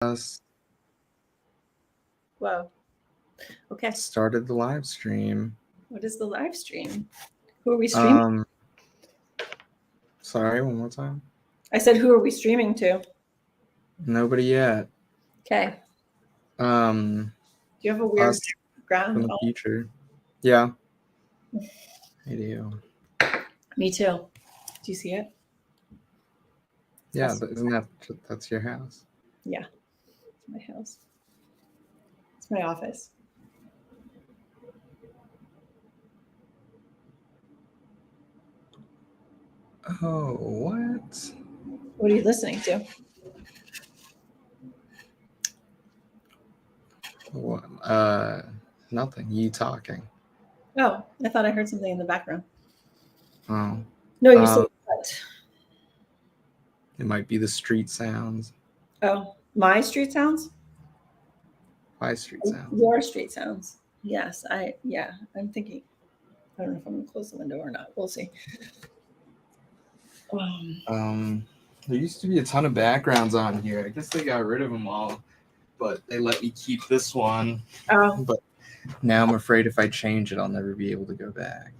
us Whoa. Okay. started the live stream. What is the live stream? Who are we streaming? Sorry, one more time. I said, who are we streaming to? Nobody yet. Okay. Do you have a weird ground from the future? Yeah. I do. Me too. Do you see it? Yeah, that's your house? Yeah. It's my house. It's my office. Oh, what? What are you listening to? What? Nothing. You talking. Oh, I thought I heard something in the background. Oh. No, you said what? It might be the street sounds. Oh, my street sounds? My street sounds. Your street sounds. Yes, I'm thinking. I don't know if I'm going to close the window or not. We'll see. There used to be a ton of backgrounds on here. I guess they got rid of them all, but they let me keep this one. Oh. But now I'm afraid if I change it, I'll never be able to go back.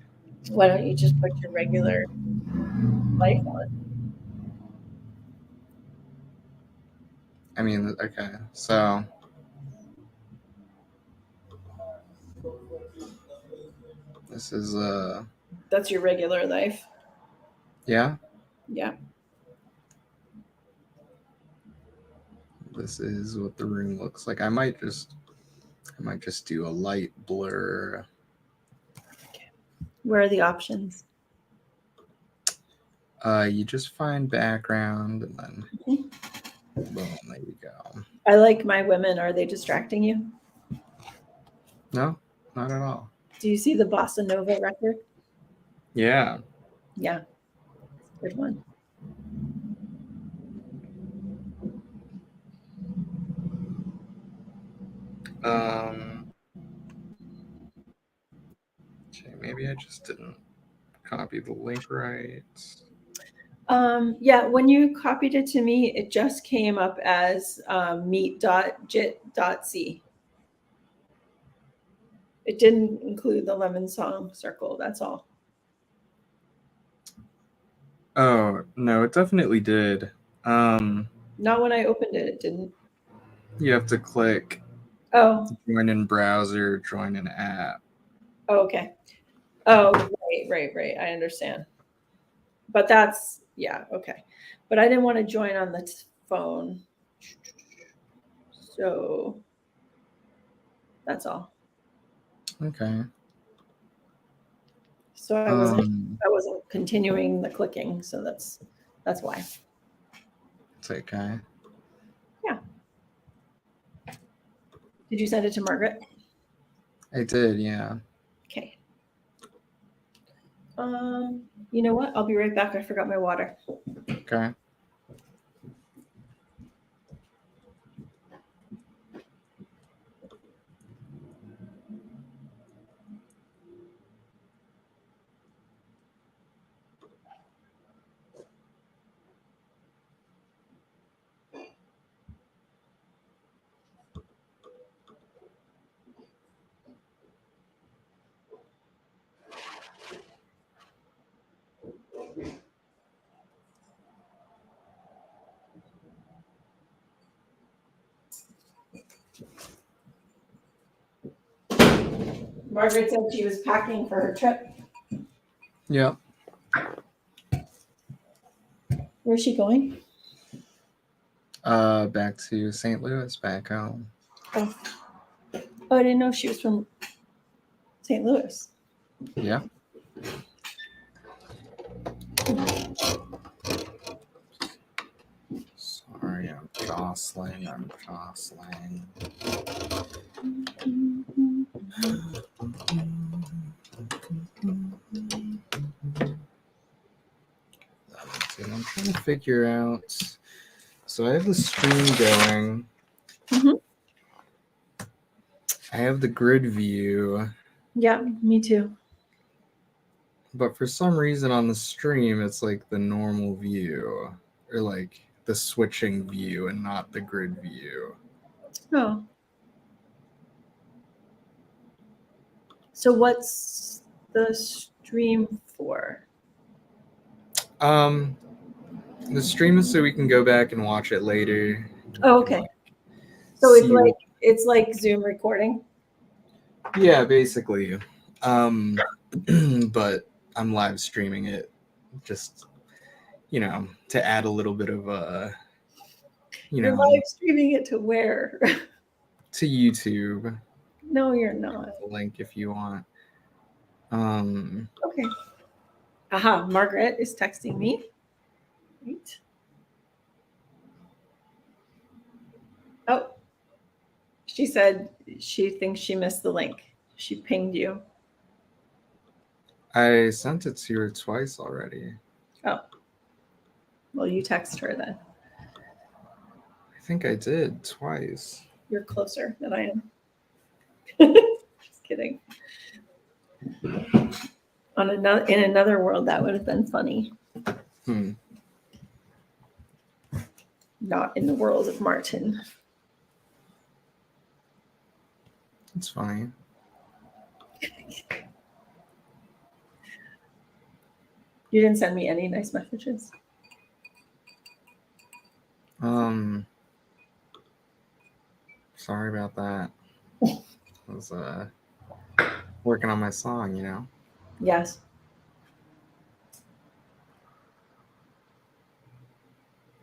Why don't you just put your regular life on? I mean, okay, so this is That's your regular life. Yeah. Yeah. This is what the room looks like. I might just do a light blur. Okay. Where are the options? You just find background and then boom, there you go. I like my women. Are they distracting you? No, not at all. Do you see the Bossa Nova record? Yeah. Yeah. Good one. Okay, maybe I just didn't copy the link right. Yeah, when you copied it to me, it just came up as meet.jit.c. It didn't include the lemon song circle. That's all. Oh, no, it definitely did. Not when I opened it, it didn't. You have to click join in browser, join an app. Oh, okay. Oh, right. I understand. But that's, yeah, okay. But I didn't want to join on the phone. So that's all. Okay. So I wasn't continuing the clicking, so that's why. It's okay. Yeah. Did you send it to Margaret? I did, yeah. Okay. You know what? I'll be right back. I forgot my water. Okay. Margaret said she was packing for her trip. Yep. Where's she going? Back to St. Louis, back home. Oh, I didn't know she was from St. Louis. Yeah. Sorry, I'm jostling. I'm trying to figure out. So I have the stream going. Mm-hmm. I have the grid view. Yeah, me too. But for some reason on the stream, it's like the normal view. Or like, the switching view and not the grid view. Oh. So what's the stream for? The stream is so we can go back and watch it later. Oh, We can, okay. So see what- it's like Zoom recording. yeah, basically. But I'm live streaming it just, to add a little bit of You're live streaming it to where? to YouTube. No, you're not. Link if you want. Okay. Aha, Margaret is texting me. Right. Oh, she said she thinks she missed the link. She pinged you. I sent it to her twice already. Oh. Well, you text her then. I think I did twice. You're closer than I am. Just kidding. In another world, that would have been funny. Not in the world of Martin. It's funny. You didn't send me any nice messages. Sorry about that. I was working on my song, Yes.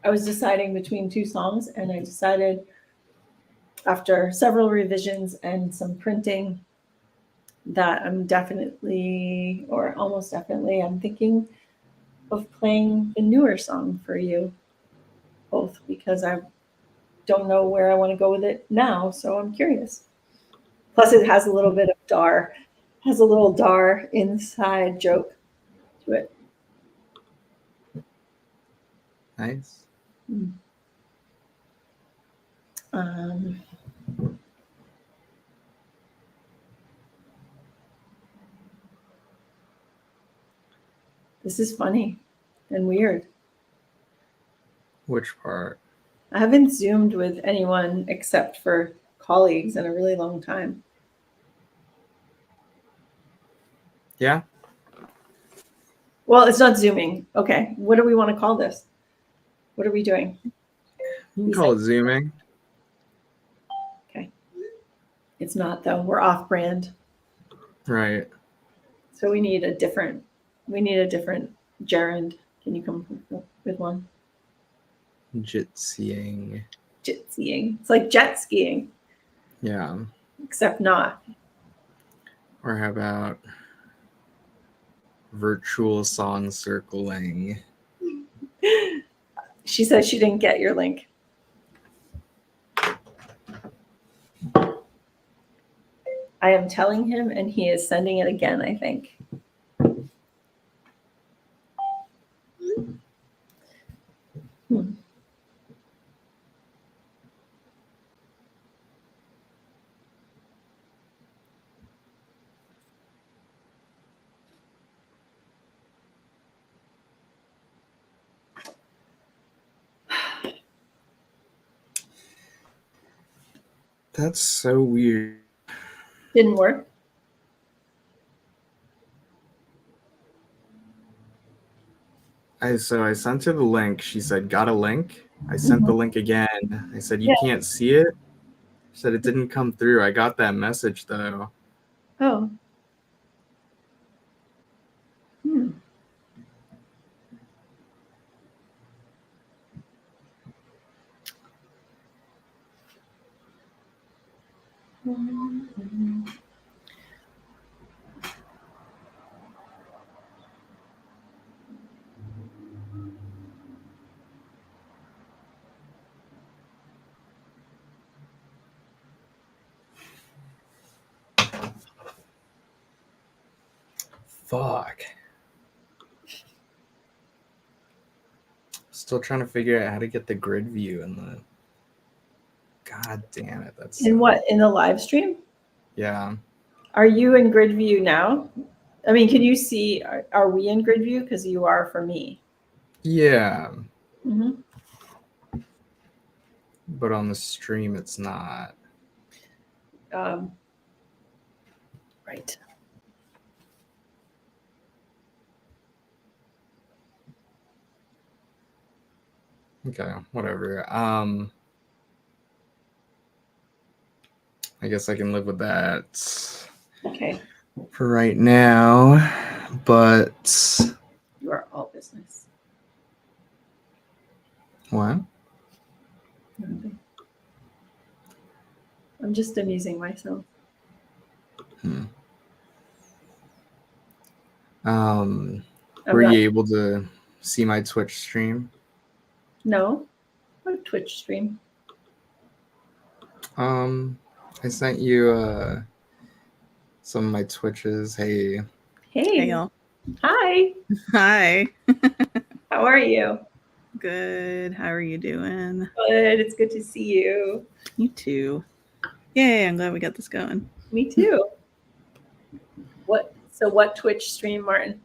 I was deciding between two songs, and I decided after several revisions and some printing that I'm definitely, or almost definitely, I'm thinking of playing the newer song for you both, because I don't know where I want to go with it now, so I'm curious. Plus, it has a little bit of Dar, has a little Dar inside joke to it. Nice. This is funny and weird. Which part? I haven't Zoomed with anyone except for colleagues in a really long time. Yeah. Well, it's not Zooming. Okay. What do we want to call this? What are we doing? You can call it Zooming. Okay. It's not, though. We're off brand. Right. So we need a different gerund. Can you come up with one? Jitsying. Jitsying. It's like jet skiing. Yeah. Except not. Or how about virtual song circling? She says she didn't get your link. I am telling him, and he is sending it again, I think. That's so weird. Didn't work. I sent her the link. She said, got a link? I sent the link again. I said, you can't see it? She said, it didn't come through. I got that message, though. Oh. Fuck. Still trying to figure out how to get the grid view in the... God damn it. That's In what? In the live stream? Yeah. Are you in grid view now? I mean, can you see, are we in grid view? Because you are for me. Yeah. Mm-hmm. but on the stream it's not. Right. Okay, whatever. I guess I can live with that. Okay. For right now, but You are all business. what? Nothing. I'm just amusing myself. Were you able to see my Twitch stream? No. What Twitch stream? I sent you some of my Twitches. Hey. Hey. y'all. Hi. Hi. How are you? Good. How are you doing? Good. It's good to see you. You too. Yay, I'm glad we got this going. Me too. What Twitch stream, Martin?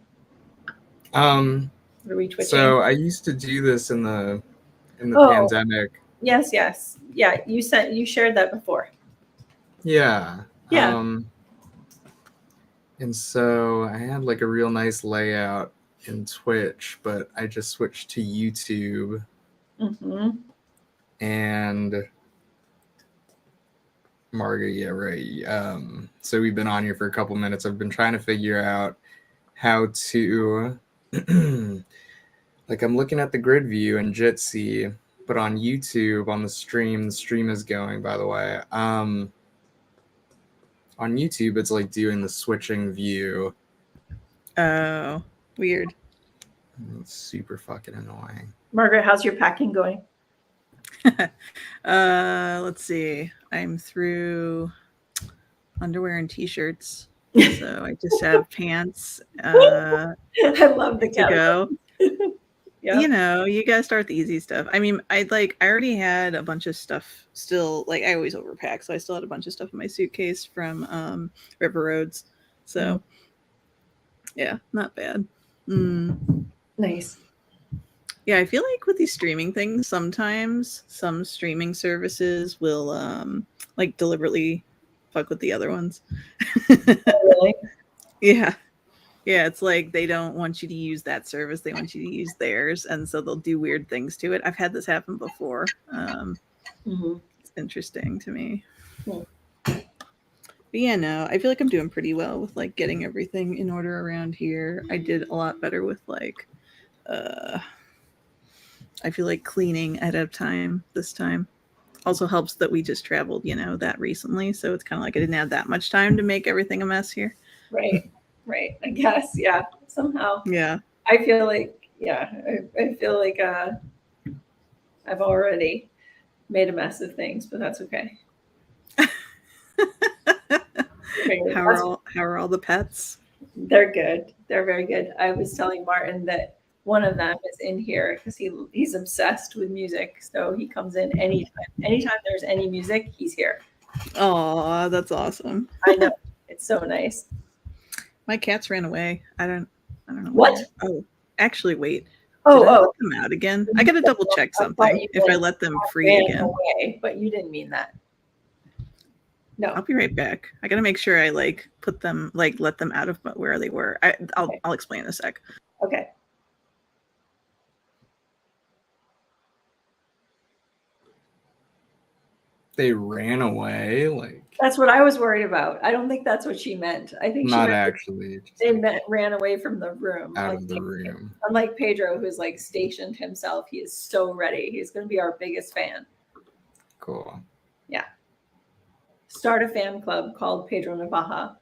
What are we twitching? So I used to do this in the Oh. pandemic. Yes. Yeah, you shared that before. Yeah. Yeah. And so I had like a real nice layout in Twitch, but I just switched to YouTube. Mm-hmm. And Margaret, yeah, right. So we've been on here for a couple minutes. I've been trying to figure out how to like I'm looking at the grid view in Jitsi, but on YouTube on the stream is going, by the way. On YouTube it's like doing the switching view. Oh, weird. It's super fucking annoying. Margaret, how's your packing going? Let's see. I'm through underwear and t-shirts. So I just have pants I love the to go. Yeah. You know, you gotta start the easy stuff. I mean, I already had a bunch of stuff still, like I always overpack, so I still had a bunch of stuff in my suitcase from River Roads. So yeah, not bad. Nice. Yeah, I feel like with these streaming things, sometimes some streaming services will like deliberately fuck with the other ones. Really? Yeah. Yeah, it's like they don't want you to use that service. They want you to use theirs. And so they'll do weird things to it. I've had this happen before. It's interesting to me. Cool. But yeah, no, I feel like I'm doing pretty well with like getting everything in order around here. I did a lot better with like, I feel like cleaning ahead of time this time. Also helps that we just traveled, you know, that recently. So it's kind of like I didn't have that much time to make everything a mess here. Right. I guess. Yeah. Somehow. Yeah. I feel like, I feel like I've already made a mess of things, but that's okay. How are all the pets? They're good. They're very good. I was telling Martin that one of them is in here because he's obsessed with music. So he comes in anytime. Anytime there's any music, he's here. Oh, that's awesome. I know. It's so nice. My cats ran away. I don't know. What? Where. Oh, actually, wait. Did I let them out again? I gotta double check something if I let them free again. Away, but you didn't mean that. No. I'll be right back. I gotta make sure I like put them, like let them out of where they were. I'll explain in a sec. Okay. They ran away, like that's what I was worried about. I don't think that's what she meant. I think not she actually. ran away from the room. Out of the room. Unlike Pedro, who's like stationed himself, he is so ready. He's going to be our biggest fan. Cool. Yeah. Start a fan club called Pedro Navaja.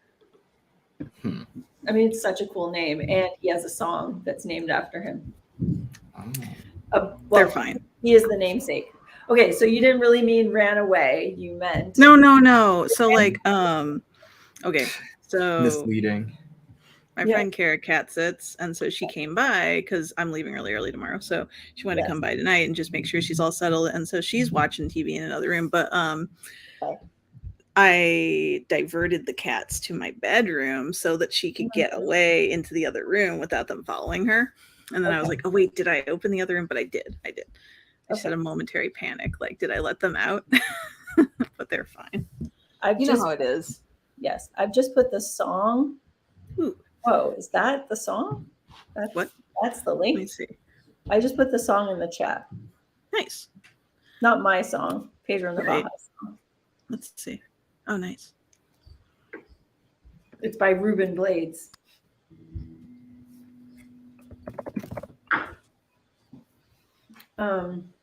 I mean, it's such a cool name, and he has a song that's named after him. Oh. They're fine. He is the namesake. Okay, so you didn't really mean ran away. You meant no. So like, okay, so misleading. My friend Kara cat sits, and so she came by because I'm leaving really early tomorrow. So she wanted to come by tonight and just make sure she's all settled. And so she's watching TV in another room. But I diverted the cats to my bedroom so that she could get away into the other room without them following her. And then I was like, oh wait, did I open the other room? But I did. I just had a momentary panic. Like, did I let them out? But they're fine. I've You know just how it is. yes, I've just put the song. Ooh. Oh, is that the song? What? That's the Let me link. see. I just put the song in the chat. Nice. Not my song, Pedro Right. Navaja's song. Let's see. Oh, nice. It's by Ruben Blades. Um,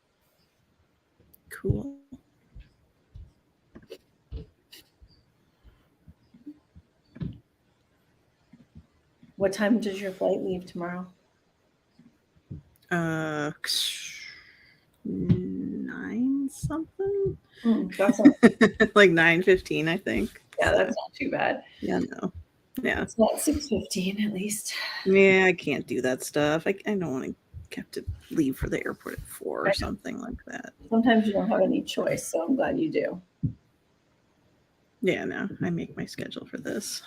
Cool. what time does your flight leave tomorrow? 9 something. That's not, Like 9:15, I think. yeah, that's not too bad. Yeah, no. Yeah. It's not 6:15 at least. Yeah, I can't do that stuff. I don't want to have to leave for the airport at 4 or something like that. Sometimes you don't have any choice, so I'm glad you do. Yeah, no. I make my schedule for this.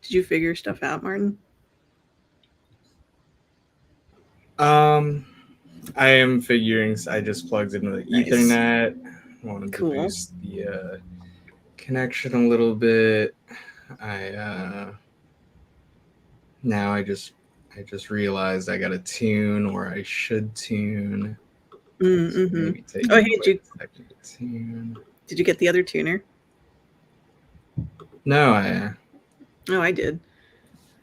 Did you figure stuff out, Martin? I am figuring. I just plugged into the Nice. Ethernet. Wanted Cool. to boost the connection a little bit. Now I just realized I got to tune, or I should tune. Mm-hmm. Maybe take Oh, a hey, quick second to tune. Did you get the other tuner? No, Oh, I did.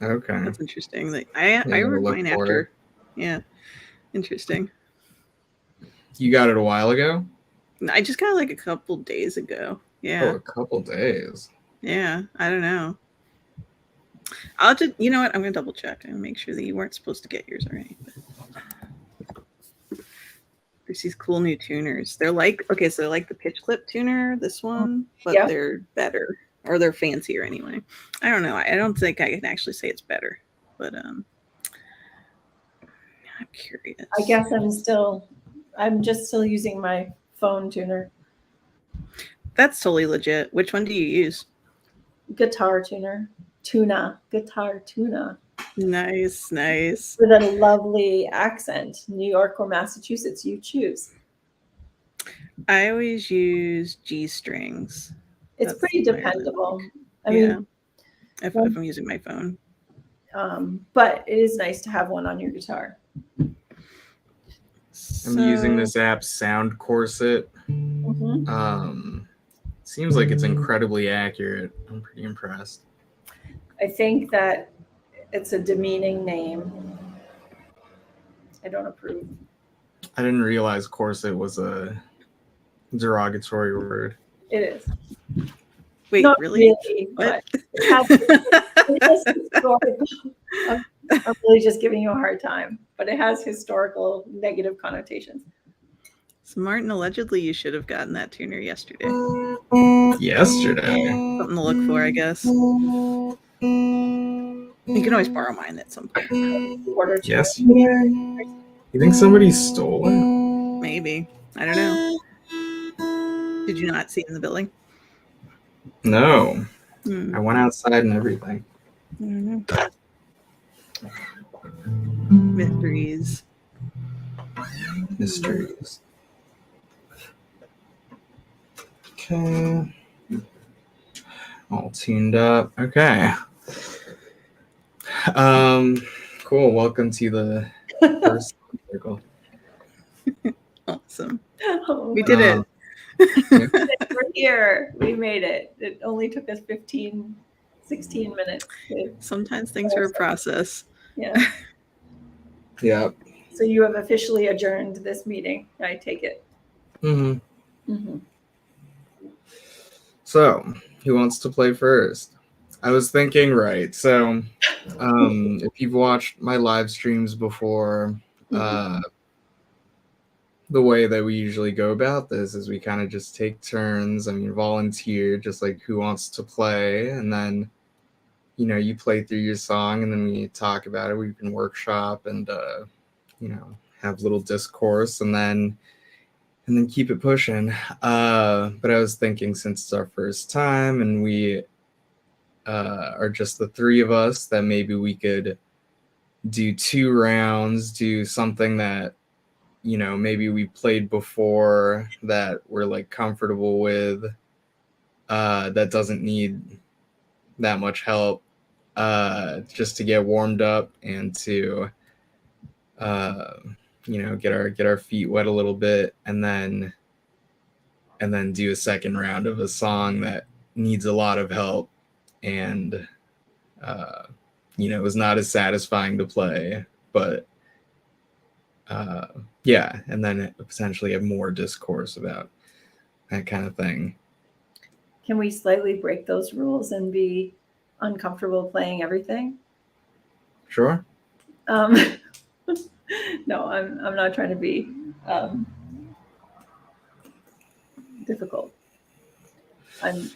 okay. That's interesting. Like I gotta wrote look mine for after. it. Yeah. Interesting. You got it a while ago? I just got it like a couple days ago. Yeah. Oh, a couple days. Yeah. I don't know. I'll just, you know what? I'm going to double check and make sure that you weren't supposed to get yours already. There's these cool new tuners. They're like, okay, so they're like the pitch clip tuner, this one, but Yeah. they're better, or they're fancier anyway. I don't know. I don't think I can actually say it's better, but I'm curious. I guess I'm just still using my phone tuner. That's totally legit. Which one do you use? Guitar tuner. Guitar tuna. Nice, nice. With a lovely accent. New York or Massachusetts, you choose. I always use G strings. It's That's pretty what I really dependable. like. I Yeah. mean, If I'm using my phone. but it is nice to have one on your guitar. I'm using this app, Sound Corset. Mm-hmm. Seems like it's incredibly accurate. I'm pretty impressed. I think that it's a demeaning name. I don't approve. I didn't realize corset was a derogatory word. It is. Wait, Not really? but What? it has historical. I'm really just giving you a hard time, but it has historical negative connotations. So Martin, allegedly you should have gotten that tuner yesterday. Yesterday. Something to look for, I guess. You can always borrow mine at some point. Yesterday? You think somebody stole it? Maybe. I don't know. Did you not see it in the building? No. I I went outside and everything. don't know. Mysteries. Mysteries. Okay. All tuned up. Okay. Cool. Welcome to the first circle. Awesome. Oh, We did it. we're here. We made it. It only took us 16 minutes. Sometimes things are a process. Yeah. Yeah. So you have officially adjourned this meeting. I take it. Mm-hmm. Mm-hmm. So, who wants to play first? I was thinking, right. So, if you've watched my live streams before, the way that we usually go about this is we kind of just take turns. I mean, volunteer, just like who wants to play. And then, you play through your song and then we talk about it. We can workshop and, have little discourse and then keep it pushing. But I was thinking, since it's our first time and we are just the three of us, that maybe we could do 2 rounds, do something that, you know, maybe we played before that we're like comfortable with, that doesn't need that much help, just to get warmed up and to, you know, get our feet wet a little bit, and then do a second round of a song that needs a lot of help and, you know, is not as satisfying to play, but yeah, and then potentially have more discourse about that kind of thing. Can we slightly break those rules and be uncomfortable playing everything? Sure. No, I'm not trying to be difficult. That's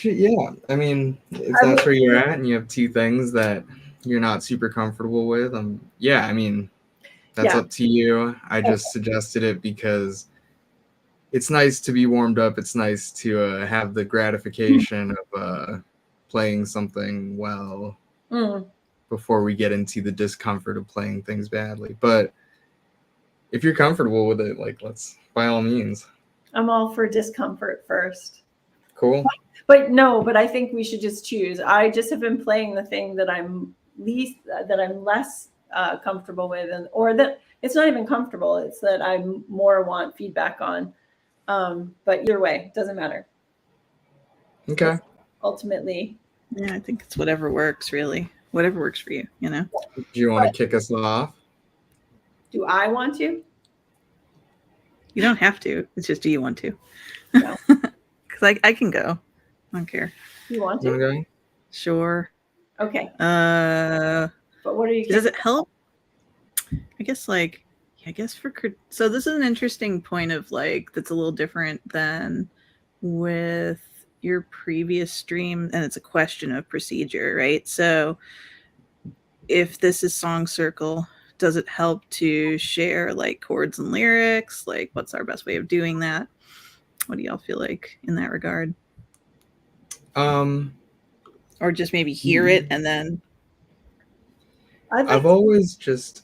yeah. I mean, if that's where you're at, and you have 2 things that you're not super comfortable with, yeah. I mean, that's up to you. I just suggested it because it's nice to be warmed up. It's nice to have the gratification of playing something well before we get into the discomfort of playing things badly. But if you're comfortable with it, like, let's, by all means. I'm all for discomfort first. Cool. But I think we should just choose. I just have been playing the thing that I'm less comfortable with, or that it's not even comfortable. It's that I more want feedback on. But either way, it doesn't matter. Okay. It's ultimately. Yeah, I think it's whatever works, really. Whatever works for you, you know? Do you want to kick us off? Do I want to? You don't have to. It's just, do you want to? No. Because I can go. I don't care. You want to? Okay. Sure. Okay. But what are you? Does it help? I guess so this is an interesting point of like, that's a little different than with your previous stream, and it's a question of procedure, right? So if this is Song Circle, does it help to share like chords and lyrics? Like, what's our best way of doing that? What do y'all feel like in that regard? Or just maybe hear it and then. I've always just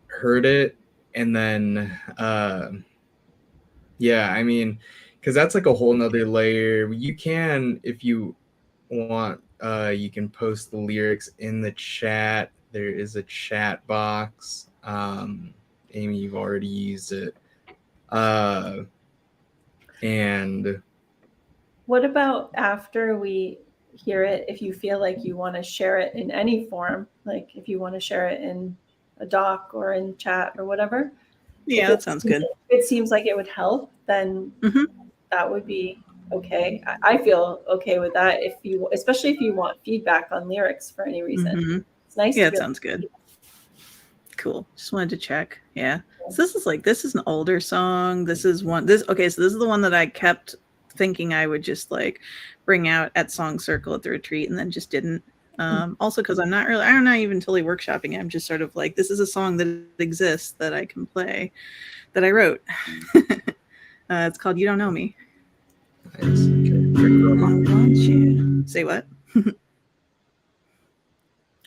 heard it and then, yeah, I mean, because that's like a whole nother layer. You can, if you want, you can post the lyrics in the chat. There is a chat box. Amy, you've already used it. And what about after we hear it, if you feel like you want to share it in any form, like if you want to share it in a doc or in chat or whatever? Yeah, that sounds good. If it seems like it would help, then that would be okay. I feel okay with that, especially if you want feedback on lyrics for any reason. It's nice. Yeah, it sounds good. Cool. Just wanted to check. Yeah. So this is an older song. So this is the one that I kept thinking I would just like bring out at Song Circle at the retreat and then just didn't. Also because I'm not even totally workshopping it. I'm just sort of like, this is a song that exists that I can play, that I wrote. It's called You Don't Know Me. Nice. Okay. Say what?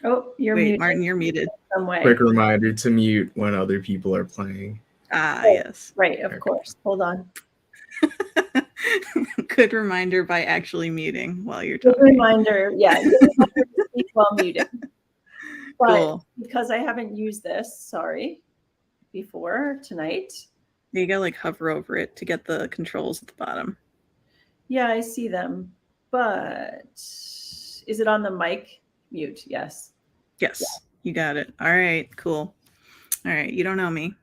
Oh, you're Wait, muted. Martin, you're muted. Some way. Quick reminder to mute when other people are playing. Yes. Right, of course. Hold on. Good reminder by actually muting while you're talking. Good reminder, yeah. Good reminder to speak while muted. But because I haven't used this, before tonight. You gotta like hover over it to get the controls at the bottom. Yeah, I see them. But is it on the mic mute? Yes. Yes, you got it. All right, cool. All right, You Don't Know Me.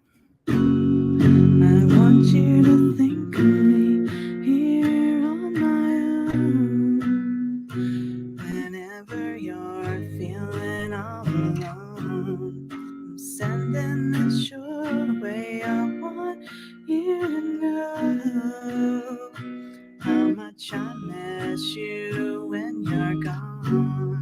I want you to think of me here on my own. Whenever you're feeling all alone, I'm sending this your way. I want you to know how much I miss you when you're gone.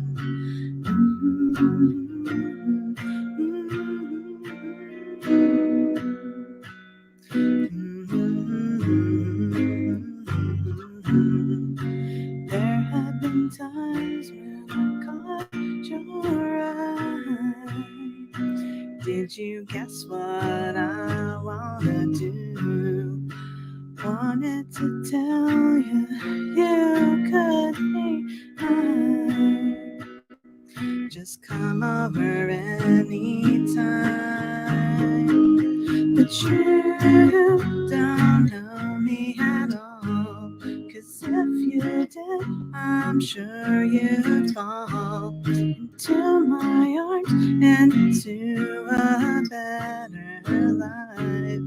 But you don't know me at all. 'Cause if you did, I'm sure you'd fall into my arms and into a better life.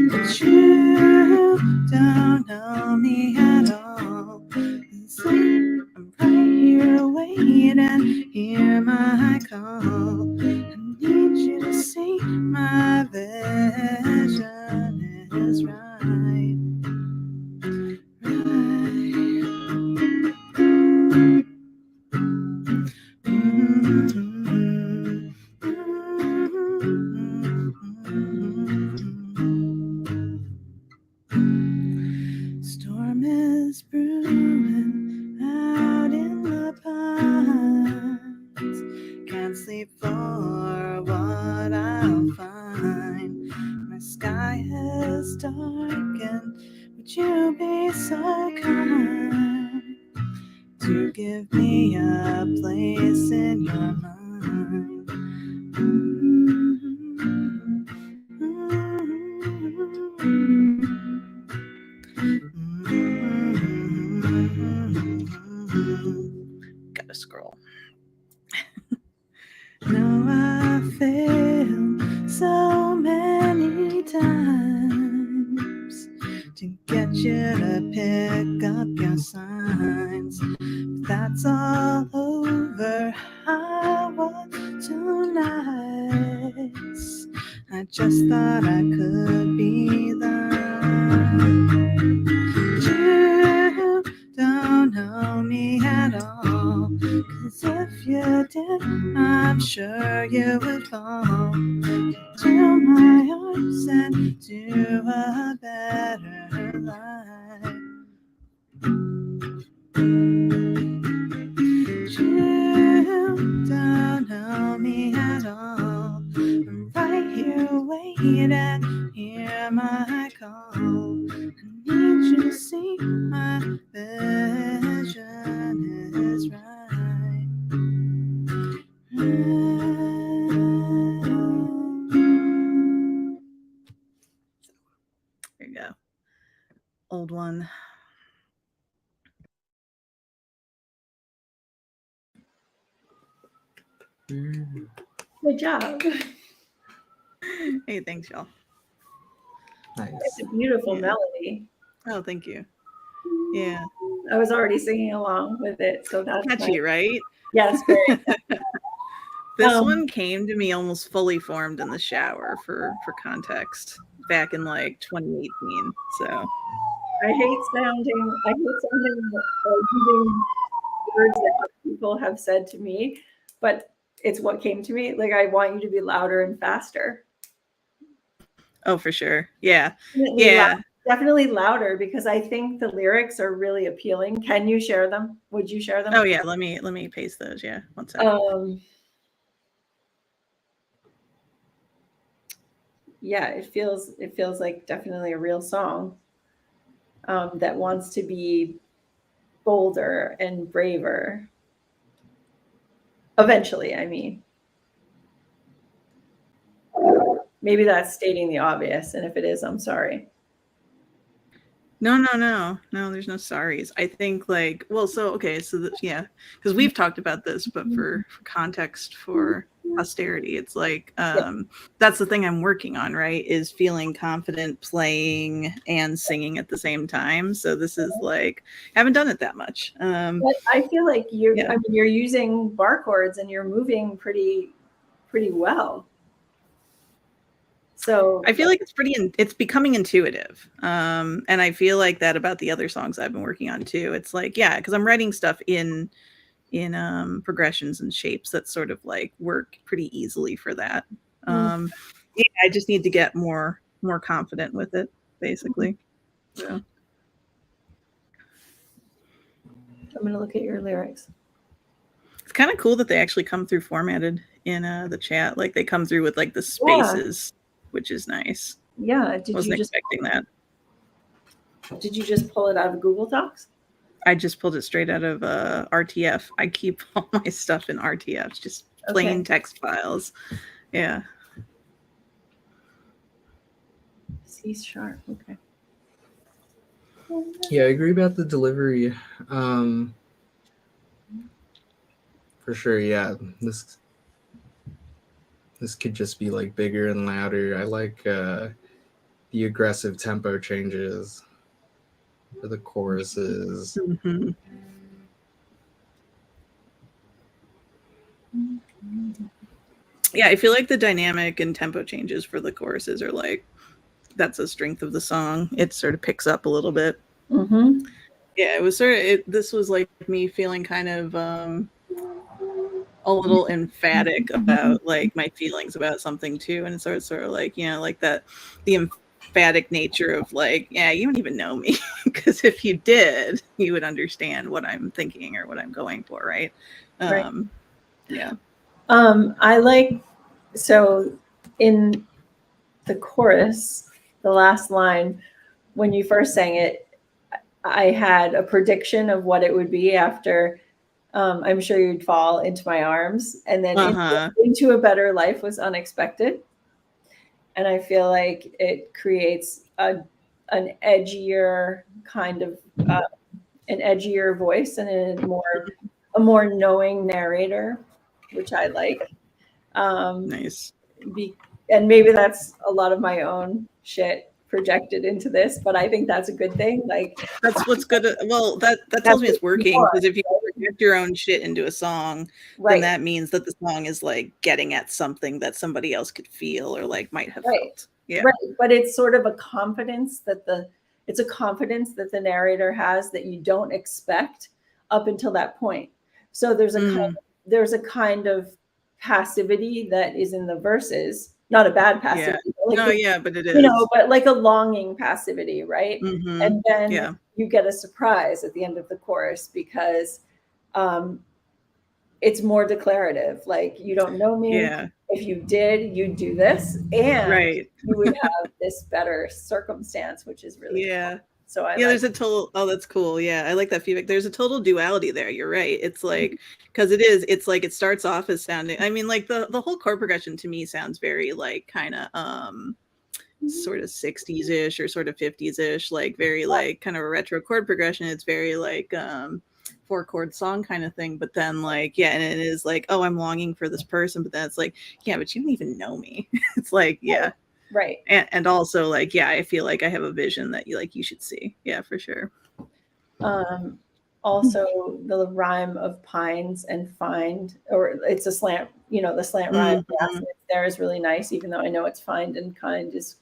But you don't know me at all. So I'm right here waiting, hear my call. I need you to see my vision is right. Storm is brewing out in the pines. Can't sleep for what I'll find. My sky has darkened. Would you be so kind to give me a place in your mind? Gotta scroll. Now I failed so many times to get you to pick up your signs. But that's all over. I was too nice. I just thought I could be thine. You don't know me at all. 'Cause if you did, I'm sure you would fall into my arms and to a better life. You don't know me at all. I'm right here waiting, hear my call. I need you to see my vision is right. There you go. Old one. Good job. Hey, thanks, y'all. Nice. It's a beautiful Yeah. melody. Oh, thank you. Yeah. I was already singing along with it, so that's Catchy, nice. right? Yes, very. This one came to me almost fully formed in the shower for context back in like 2018. So I hate sounding or using words that other people have said to me, but it's what came to me. Like, I want you to be louder and faster. oh, for sure. Yeah. Definitely Yeah. definitely louder, because I think the lyrics are really appealing. Can you share them? Would you share them? Oh yeah, let me paste those. Yeah. One second. Yeah, it feels like definitely a real song that wants to be bolder and braver. Eventually, I mean. Maybe that's stating the obvious, and if it is, I'm sorry. No, there's no sorries. I think like, well, so yeah, because we've talked about this, but for context, for posterity, it's like that's the thing I'm working on, right? Is feeling confident playing and singing at the same time. So this is like, I haven't done it that much. But I feel like you're using bar chords and you're moving pretty well. So I feel like it's becoming intuitive. And I feel like that about the other songs I've been working on too. It's like, yeah, because I'm writing stuff in progressions and shapes that sort of like work pretty easily for that. Yeah, I just need to get more confident with it, basically. So I'm gonna look at your lyrics. it's kind of cool that they actually come through formatted in the chat. Like they come through with like the spaces. Yeah. Which is nice. Yeah. Wasn't expecting that. Did you just pull it out of Google Docs? I just pulled it straight out of RTF. I keep all my stuff in RTF. It's just plain Okay. text files. Yeah. C sharp. Okay. Yeah, I agree about the delivery. For sure, yeah. This could just be like bigger and louder. I like the aggressive tempo changes for the choruses. Mhm. Yeah, I feel like the dynamic and tempo changes for the choruses are like that's a strength of the song. It sort of picks up a little bit. Mm-hmm. Yeah, it was sort of this was like me feeling kind of a little emphatic about like my feelings about something too, and it's sort of like, you know, like that the emphatic nature of like, yeah, you don't even know me, because if you did, you would understand what I'm thinking or what I'm going for, right? Right. Yeah. I like, so in the chorus, the last line, when you first sang it, I had a prediction of what it would be after I'm sure you'd fall into my arms, and then Uh-huh. into a better life was unexpected. And I feel like it creates an edgier kind of an edgier voice and a more knowing narrator, which I like. Um, Nice. be, and maybe that's a lot of my own shit projected into this, but I think that's a good thing. Like That's what's good. Well, that that's tells me what it's you working, want, because if you right? project your own shit into a song, then Right, that means that the song is like getting at something that somebody else could feel or like might have right, felt. Yeah. right. But it's sort of a confidence that it's a confidence that the narrator has that you don't expect up until that point. So Mm, there's a kind of passivity that is in the verses, not a bad yeah. passivity, but like No, yeah, but it you know, is. but like a longing passivity, right? Mm-hmm. And then Yeah. you get a surprise at the end of the chorus because um, it's more declarative. Like, you don't know me. Yeah. If you did, you'd do this, and Right. you would have this better circumstance, which is really cool. Yeah. So I Yeah, like. there's a total, oh, that's cool. Yeah, I like that feedback. There's a total duality there. You're right. It's like, because it's like it starts off as sounding, I mean, like the whole chord progression to me sounds very like kind of sort of 60s-ish or sort of 50s-ish, like very like kind of a retro chord progression. It's very like 4-chord song kind of thing. But then like, yeah, and it is like, oh, I'm longing for this person, but then it's like, yeah, but you don't even know me. It's like, yeah. Right. And also like, yeah, I feel like I have a vision that you should see. Yeah, for sure. Also, the rhyme of pines and find, or it's a slant, the slant rhyme Mhm. there is really nice, even though I know it's find and kind is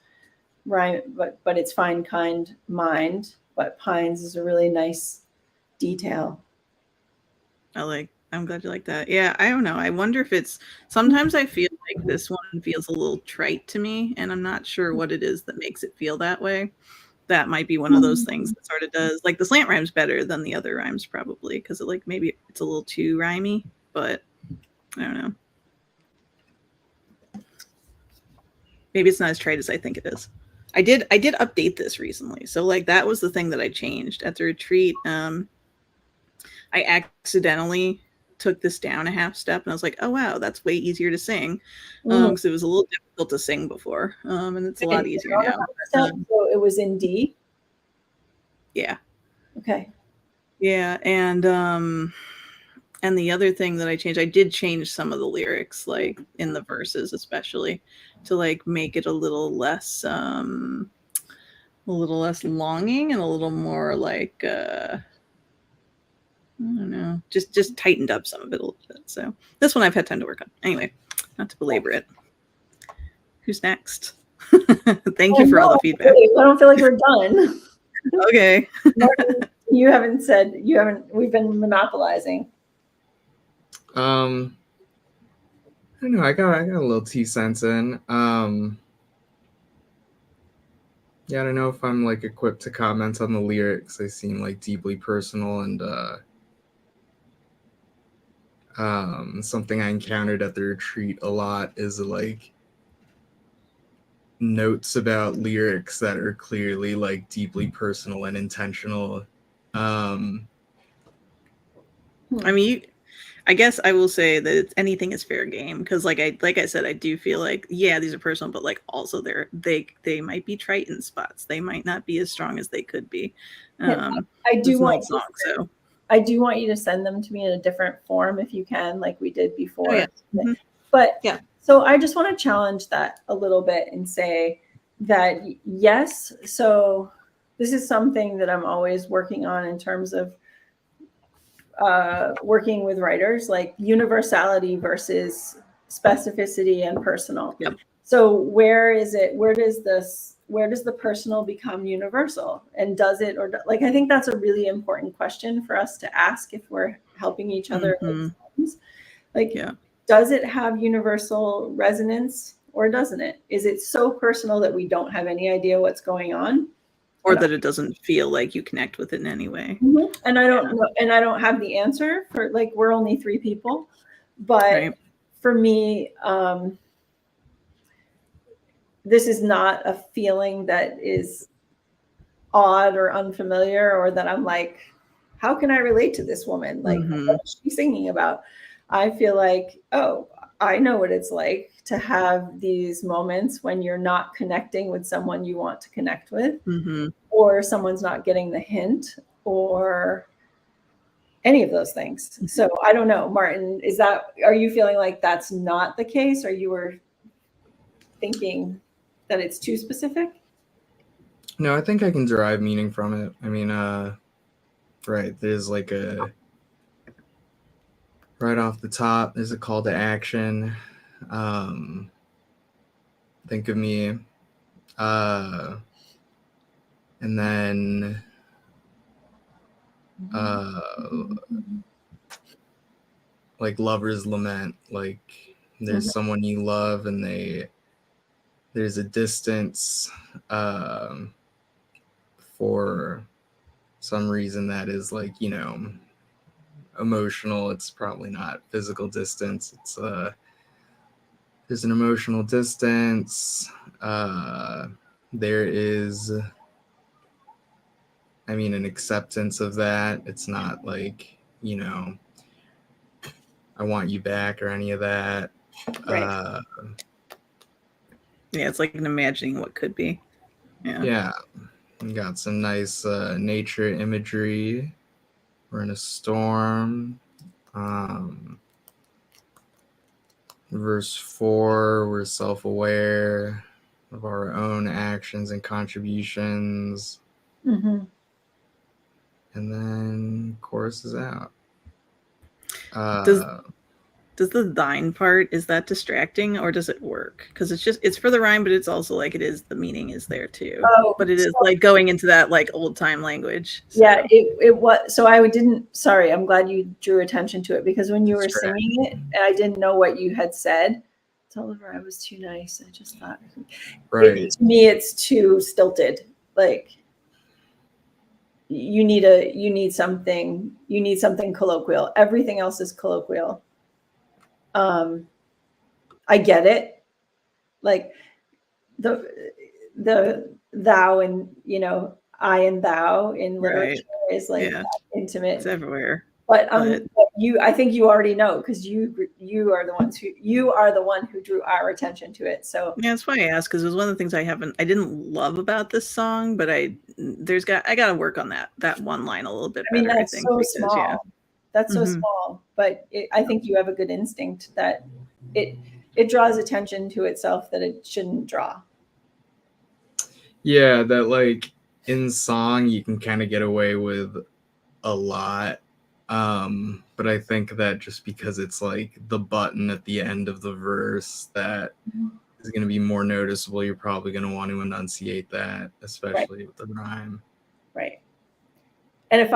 rhyme, but it's find, kind, mind. But pines is a really nice detail. I'm glad you like that. Yeah, I don't know. I wonder if it's sometimes I feel like this one feels a little trite to me, and I'm not sure what it is that makes it feel that way. That might be one of those things that sort of does like the slant rhymes better than the other rhymes, probably because like maybe it's a little too rhymey, but I don't know. Maybe it's not as trite as I think it is. I did update this recently, so like that was the thing that I changed at the retreat. I accidentally took this down a half step, and I was like, oh wow, that's way easier to sing, because it was a little difficult to sing before, and it's a lot easier now. So it was in D. Yeah. Okay. Yeah, and the other thing that I changed, I did change some of the lyrics, like in the verses, especially to like make it a little less longing and a little more like I don't know, just tightened up some of it a little bit. So this one I've had time to work on. Anyway, not to belabor it. Who's next? Thank you for all the feedback. I don't feel like we're done. Okay. Martin, we've been monopolizing. I don't know. I got a little 2 cents in. Yeah, I don't know if I'm like equipped to comment on the lyrics. They seem like deeply personal and something I encountered at the retreat a lot is like notes about lyrics that are clearly like deeply personal and intentional. I mean, I guess I will say that anything is fair game because, like I said, I do feel like these are personal, but like also they might be Triton spots. They might not be as strong as they could be. I do it's an want old song, so I do want you to send them to me in a different form if you can, like we did before. Oh, yeah. Mhm. But Yeah. So I just want to challenge that a little bit and say that yes, so this is something that I'm always working on in terms of working with writers, like universality versus specificity and personal. Yep. So where does the personal become universal, and does it, or like, I think that's a really important question for us to ask if we're helping each other. Like, Yeah. does it have universal resonance or doesn't it? Is it so personal that we don't have any idea what's going on? Or that it doesn't feel like you connect with it in any way. And I don't know, and I don't have the answer for, like, we're only 3 people, but Right. for me, this is not a feeling that is odd or unfamiliar, or that I'm like, how can I relate to this woman? Like, what is she singing about? I feel like, oh, I know what it's like to have these moments when you're not connecting with someone you want to connect with, or someone's not getting the hint, or any of those things. So I don't know, Martin, are you feeling like that's not the case, or you were thinking that it's too specific? No, I think I can derive meaning from it. I mean, right, there's like right off the top, there's a call to action. Think of me. And then like lover's lament, like there's someone you love and there's a distance for some reason that is, like, you know, emotional. It's probably not physical distance. It's there's an emotional distance. There is, I mean, an acceptance of that. It's not like, you know, I want you back or any of that. Right. Yeah, it's like an imagining what could be. Yeah. We got some nice nature imagery. We're in a storm. Verse 4, we're self-aware of our own actions and contributions. Mm-hmm. And then chorus is out. Does the thine part, is that distracting or does it work? Because it's for the rhyme, but it's also like the meaning is there too. Oh, but it is like going into that like old time language. So. Yeah, it was. So sorry, I'm glad you drew attention to it, because when you were singing it, I didn't know what you had said. Tell her I was too nice. I just thought, right. To me, it's too stilted. Like, you need something colloquial. Everything else is colloquial. I get it. Like the thou and, you know, I and thou in literature is like intimate. It's everywhere. But I think you already know, because you are the one who drew our attention to it. So yeah, that's why I asked, because it was one of the things I didn't love about this song, but I got to work on that one line a little bit better. That's so small. That's so small, but I think you have a good instinct that it draws attention to itself that it shouldn't draw. Yeah, that like in song you can kind of get away with a lot. But I think that just because it's like the button at the end of the verse that is going to be more noticeable, you're probably going to want to enunciate that, especially with the rhyme. Right. And if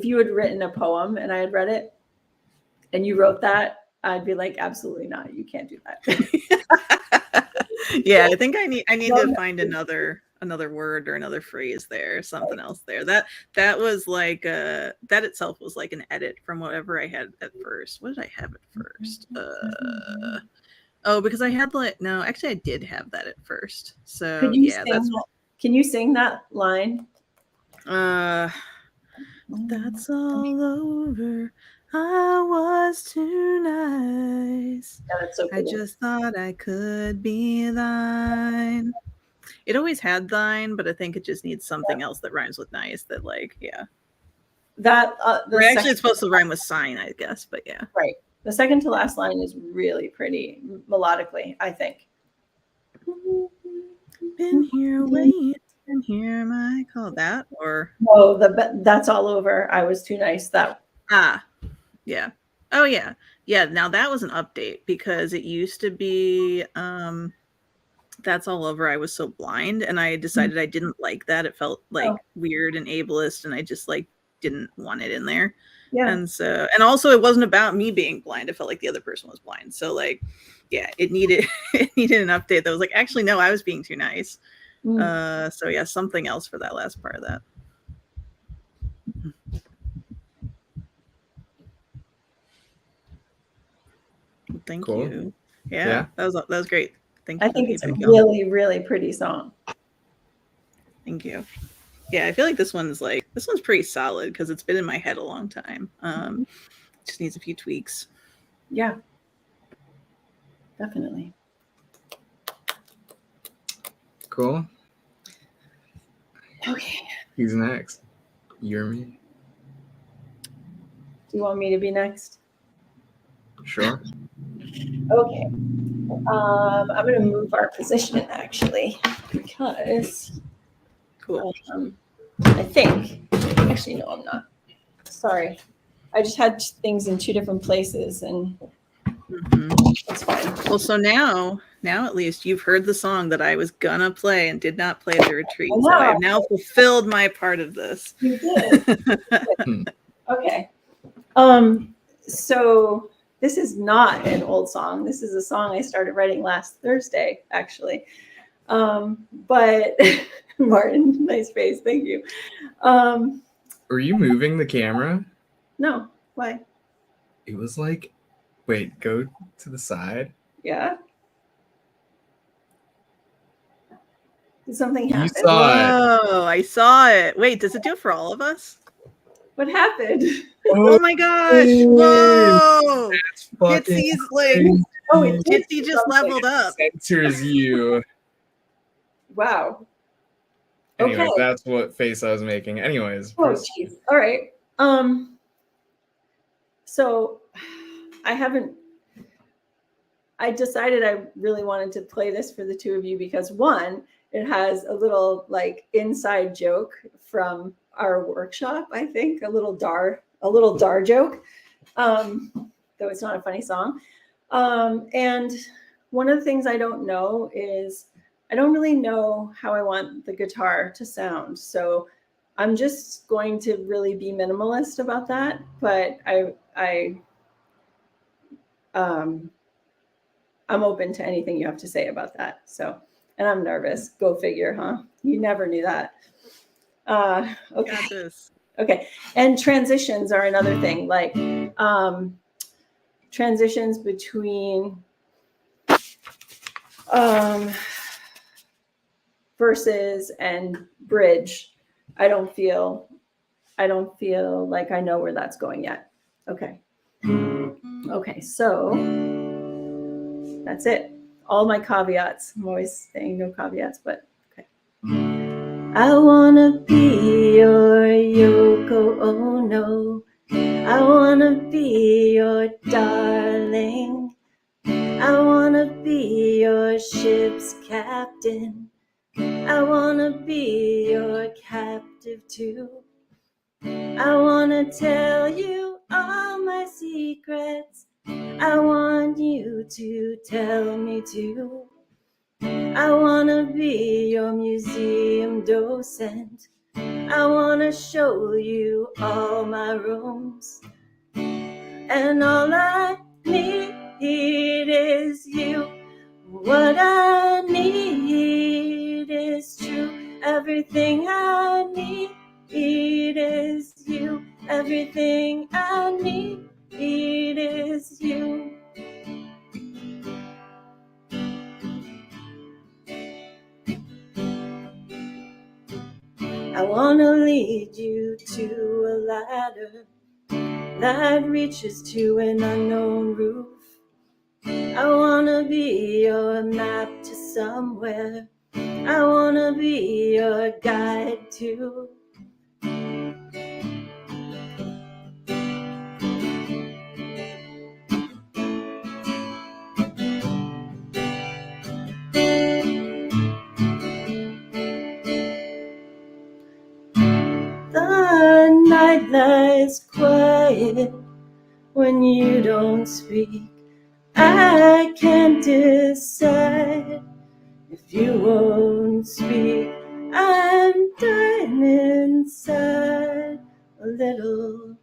you had written a poem and I had read it and you wrote that, I'd be like, absolutely not. You can't do that. Yeah, I think I need to find another word or another phrase there, something else there. That was like that itself was like an edit from whatever I had at first. What did I have at first? Because I had actually I did have that at first. So can you sing that line? That's all over. I was too nice. Yeah, that's so I pretty. just thought I could be thine. It always had thine, but I think it just needs something else that rhymes with nice. That like, yeah. That the Or actually, second, it's supposed to rhyme with sign, I guess. But yeah. right. The second to last line is really pretty melodically, I think. Been here waiting, been here my call. That or No, that's all over. I was too nice. That yeah. Oh yeah. Yeah, now that was an update because it used to be That's All Over I Was So Blind, and I decided I didn't like that. It felt like Oh. weird and ableist, and I just like didn't want it in there. yeah. And also it wasn't about me being blind. It felt like the other person was blind. So like, yeah, it needed it needed an update that was like, actually no, I was being too nice. So yeah, something else for that last part of that. Thank Cool. you. Yeah, Yeah. that was great. Thank you. I think it's a feedback. really, really pretty song. Thank you. Yeah, I feel like this one's pretty solid because it's been in my head a long time. Just needs a few tweaks. Yeah. Definitely. Cool. Okay. Who's next? You or me? Do you want me to be next? Sure. Okay. I'm going to move our position actually because Cool. I think, actually, no, I'm not. Sorry. I just had things in two different places and that's fine. Well, so now at least you've heard the song that I was gonna play and did not play at the retreat. So I have now fulfilled my part of this. You did. Okay. So this is not an old song. This is a song I started writing last Thursday, actually. But Martin, nice face. Thank you. Were you moving the camera? No, why? It was like, wait, go to the side. Yeah. Did something You happen? saw it. Whoa, I saw it. Wait, does it do it for all of us? What happened? Oh my gosh! Whoa! Fucking Kitsy's like, Oh, it did Kitsy just leveled up. Censors you. Wow. Anyways, Okay. that's what face I was making. Anyways. Oh, jeez. All right. So I decided I really wanted to play this for the two of you because one, it has a little like inside joke from our workshop, I think, a little dar joke. Though it's not a funny song. And one of the things I don't know is I don't really know how I want the guitar to sound. So I'm just going to really be minimalist about that. But I'm open to anything you have to say about that. So, and I'm nervous. Go figure, huh? You never knew that. Okay. Got this. Okay. And transitions are another thing, like transitions between verses and bridge. I don't feel like I know where that's going yet. Okay. Okay, so that's it. All my caveats. I'm always saying no caveats, but okay. I wanna be your Yoko Ono. I wanna be your darling. I wanna be your ship's captain. I wanna be your captive too. I wanna tell you all my secrets. I want you to tell me too. I wanna be your museum docent. I wanna show you all my rooms. And all I need is you. What I need is true. Everything I need is you. Everything I need is you. I I wanna lead you to a ladder that reaches to an unknown roof. I wanna be your map to somewhere. I wanna be your guide to. The night lies quiet when you don't speak. I can't decide if you won't speak. I'm dying inside a little.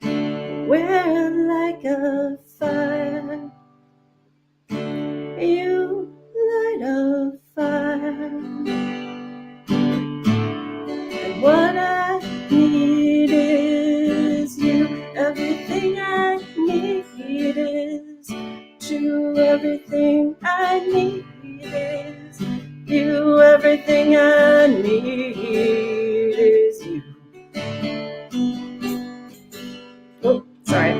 We're like a fire. You light a fire. And what I need is you. Everything I need is true. Everything I need is you. Everything I need is you. Oh, sorry.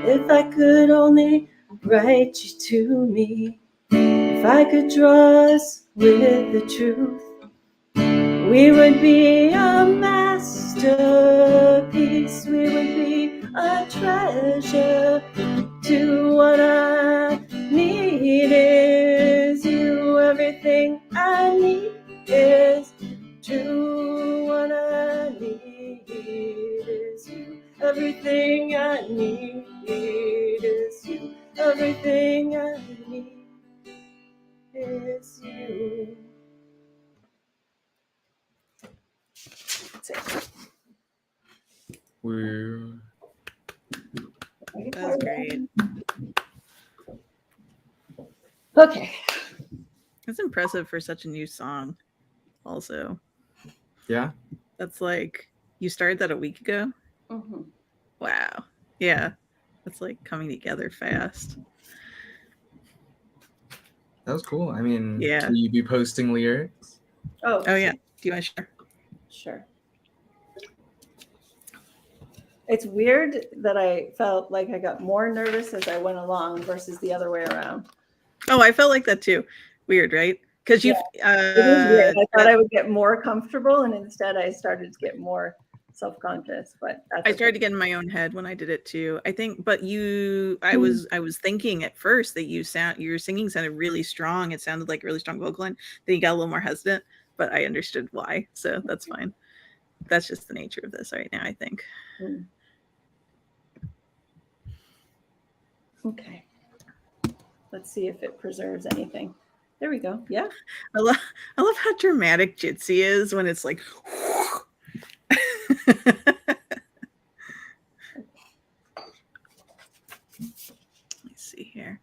If I could only write you to me, if I could draw us with the truth, we would be a masterpiece. We would be a treasure. To what I need is you. Everything I need is true. What I need is you. Everything I need is you. Everything I need is you. That's it. Woo. That's great. Okay. It's impressive for such a new song. Also, Yeah. that's like you started that a week ago. Mm-hmm. Wow. Yeah, that's like coming together fast. That was cool. I mean, Yeah. will you be posting lyrics? Oh, Oh yeah. Do you want to share? sure. It's weird that I felt like I got more nervous as I went along versus the other way around. Oh, I felt like that too. Weird, right? Because you. It is weird. I thought I would get more comfortable, and instead I started to get more self-conscious. But that's I started to get in my own head when I did it too. I think, but I was thinking at first that your singing sounded really strong. It sounded like a really strong vocal line. Then you got a little more hesitant, but I understood why. So that's fine. That's just the nature of this right now, I think. Okay. Let's see if it preserves anything. There we go. Yeah. I love how dramatic Jitsi is when it's like. Let's see here.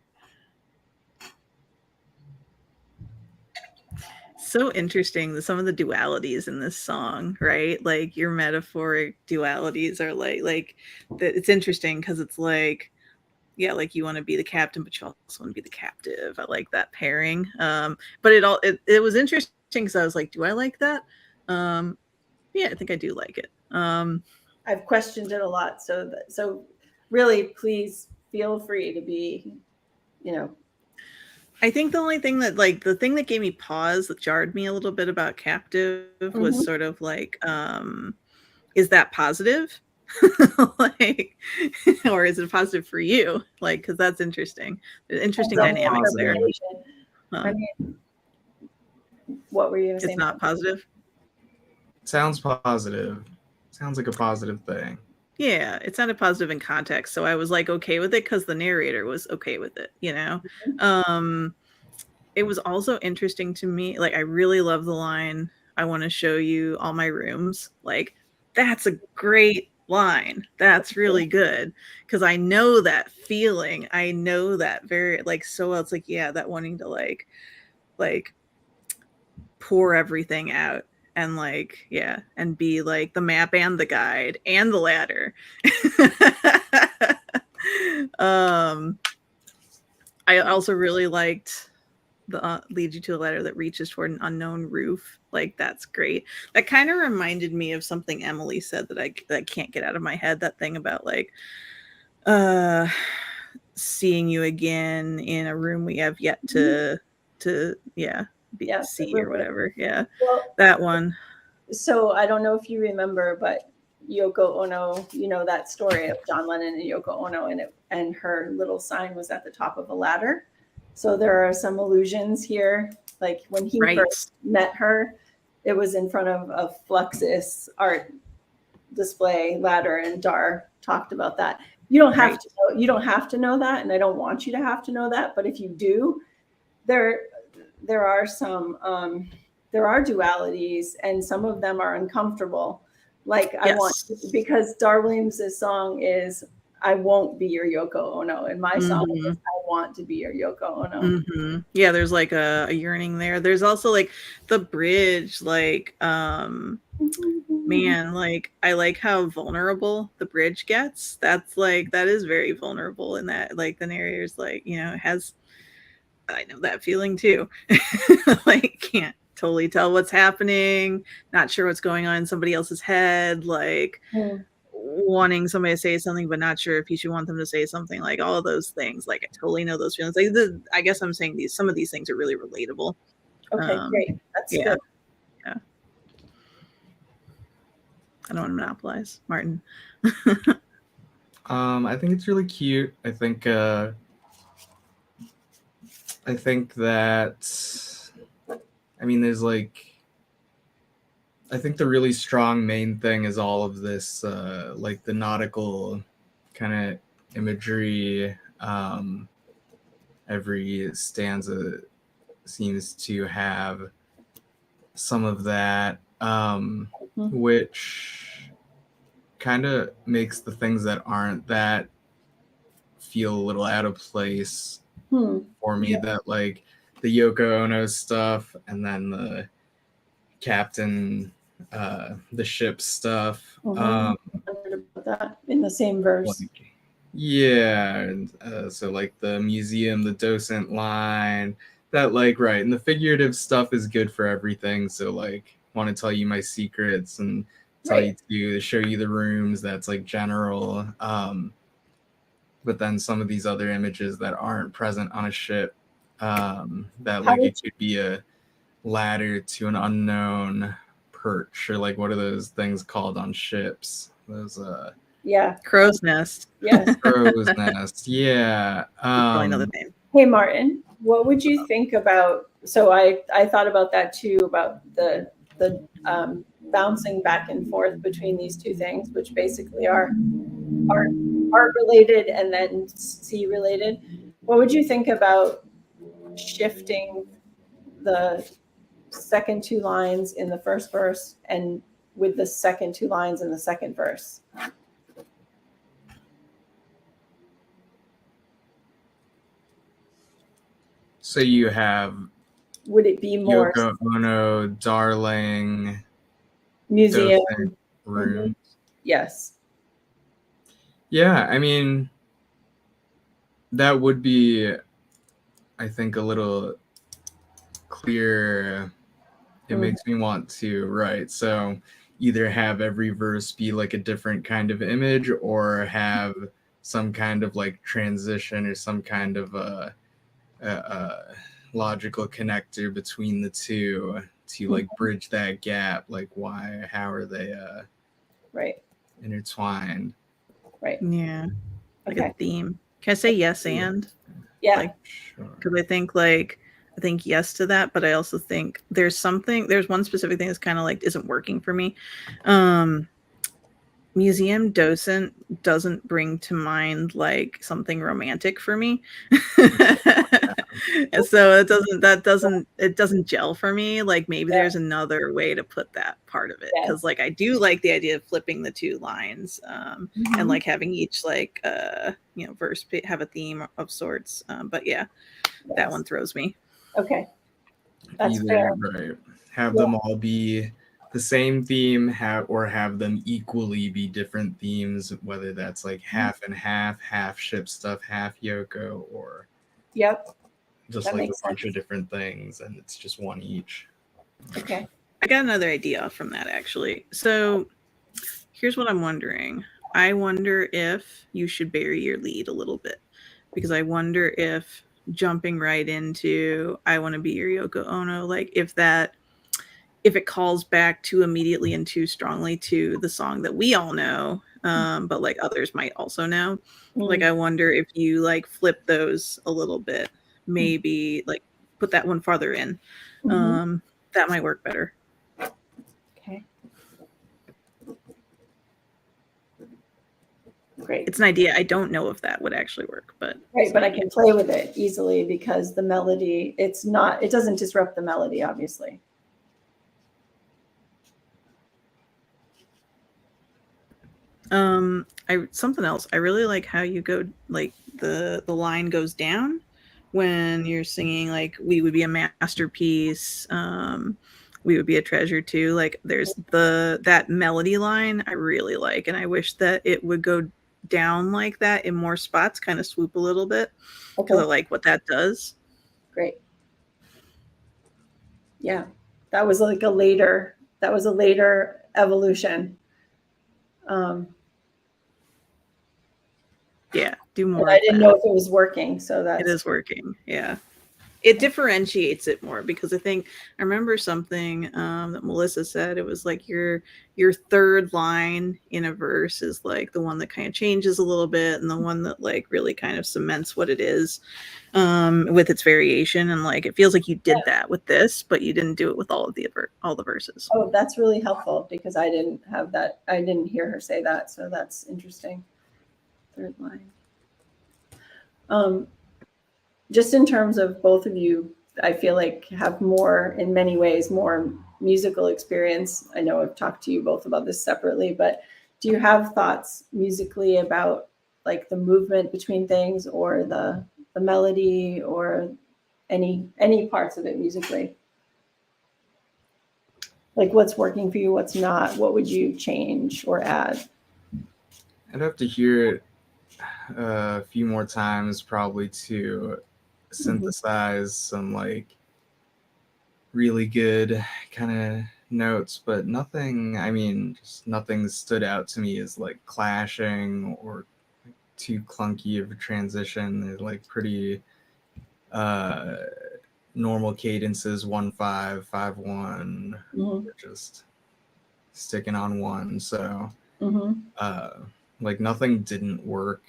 So interesting, some of the dualities in this song, right? Like your metaphoric dualities are like it's interesting because it's like, yeah, like you want to be the captain, but you also want to be the captive. I like that pairing. But it was interesting because I was like, do I like that? Yeah, I think I do like it. I've questioned it a lot, so really, please feel free to be, I think the only thing that the thing that gave me pause, that jarred me a little bit about captive was sort of like, is that positive? Like, or is it positive for you? Like, because that's interesting. There's interesting dynamics there. I mean, what were you going to say? It's not positive. Sounds positive. Sounds like a positive thing. Yeah, it sounded positive in context, so I was like okay with it because the narrator was okay with it, you know. It was also interesting to me, like I really love the line, I want to show you all my rooms. Like that's a great line. That's really good because I know that feeling. I know that very like so well. It's like, yeah, that wanting to like pour everything out. And like, yeah, and be like the map and the guide and the ladder. I also really liked leads you to a ladder that reaches toward an unknown roof. Like that's great. That kind of reminded me of something Emily said that I can't get out of my head. That thing about like seeing you again in a room we have yet to see or whatever. Yeah, Well, that one. so I don't know if you remember, but Yoko Ono, you know that story of John Lennon and Yoko Ono, and her little sign was at the top of a ladder. So there are some allusions here. Like when he first met her, it was in front of a Fluxus art display ladder, and Dar talked about that. You don't have to know, you don't have to know that, and I don't want you to have to know that. But if you do, there are some there are dualities, and some of them are uncomfortable. Like I want, because Dar Williams' song is "I won't be your Yoko Ono," and my song is "I want to be your Yoko Ono." Yeah, there's like a yearning there. There's also like the bridge, like man, like I like how vulnerable the bridge gets. That's like that is very vulnerable in that like the narrator's like, you know, has I know that feeling too. Like can't totally tell what's happening, not sure what's going on in somebody else's head, like wanting somebody to say something but not sure if you should want them to say something, like all of those things. Like I totally know those feelings. Like I guess I'm saying some of these things are really relatable. Okay, great. That's good. Yeah. I don't want to monopolize. Martin. I think it's really cute. I think that I mean there's like I think the really strong main thing is all of this like the nautical kind of imagery. Every stanza seems to have some of that, which kind of makes the things that aren't that feel a little out of place for me. That like the Yoko Ono stuff, and then the captain, the ship stuff. I heard about that in the same verse. Like, yeah, and so like the museum, the docent line, that like right, and the figurative stuff is good for everything. So like, want to tell you my secrets and tell you to show you the rooms. That's like general. But then some of these other images that aren't present on a ship, that like it could be a ladder to an unknown perch, or like what are those things called on ships? Those crow's nest. Yes. Crow's nest. Yeah. Probably another name. Hey Martin, what would you think about? So I thought about that too, about the bouncing back and forth between these two things, which basically are art related and then sea related. What would you think about shifting the second two lines in the first verse and with the second two lines in the second verse? So you have, would it be more Yoko Ono, Darling, museum room? Yes. Yeah, I mean, that would be, I think, a little clear. It makes me want to write. So either have every verse be like a different kind of image, or have some kind of like transition or some kind of a logical connector between the two to like bridge that gap. Like how are they intertwined? Right. Yeah. Like a theme. Can I say yes and? Yeah. Like, because I think yes to that, but I also think there's one specific thing that's kind of like isn't working for me. Museum docent doesn't bring to mind like something romantic for me. And so it doesn't gel for me. Like maybe there's another way to put that part of it, because like I do like the idea of flipping the two lines, and like having each like verse have a theme of sorts, but that one throws me. Okay, that's either fair. Right, have them all be the same theme, have them equally be different themes, whether that's like half and half ship stuff, half Yoko, or just That like a makes bunch of sense. different things, and it's just one each. Okay. I got another idea from that actually. So here's what I'm wondering. I wonder if you should bury your lead a little bit, because I wonder if jumping right into I Want to Be Your Yoko Ono, like if it calls back too immediately and too strongly to the song that we all know, but like others might also know. Like Mm. I wonder if you like flip those a little bit, maybe like put that one farther in. Mhm. That might work better. Okay. Great. It's an idea. I don't know if that would actually work, but Right, it's an but I idea. can play with it easily because the melody, it doesn't disrupt the melody, obviously. Something else. I really like how you go like the line goes down when you're singing like we would be a masterpiece. We would be a treasure too. Like there's that melody line I really like, and I wish that it would go down like that in more spots, kind of swoop a little bit because I Okay, like what that does. great. Yeah, that was a later evolution. Um, Yeah, do but more I of didn't that. know if it was working, so It that's is working. Yeah. It differentiates it more because I think I remember something that Melissa said. It was like your third line in a verse is like the one that kind of changes a little bit, and the one that like really kind of cements what it is with its variation. And like it feels like you did that with this, but you didn't do it with all the verses. oh, that's really helpful because I didn't have that. I didn't hear her say that, so that's interesting. Third line. Um, just in terms of both of you, I feel like have more, in many ways, more musical experience. I know I've talked to you both about this separately, but do you have thoughts musically about like the movement between things or the melody or any parts of it musically? Like what's working for you, what's not, what would you change or add? I'd have to hear it a few more times probably to synthesize some like really good kind of notes, but nothing, I mean, just nothing stood out to me as like clashing or too clunky of a transition. They're like pretty uh normal cadences, 1-5, 5-1, Mm-hmm. just sticking on one. So Mm-hmm. uh like nothing didn't work.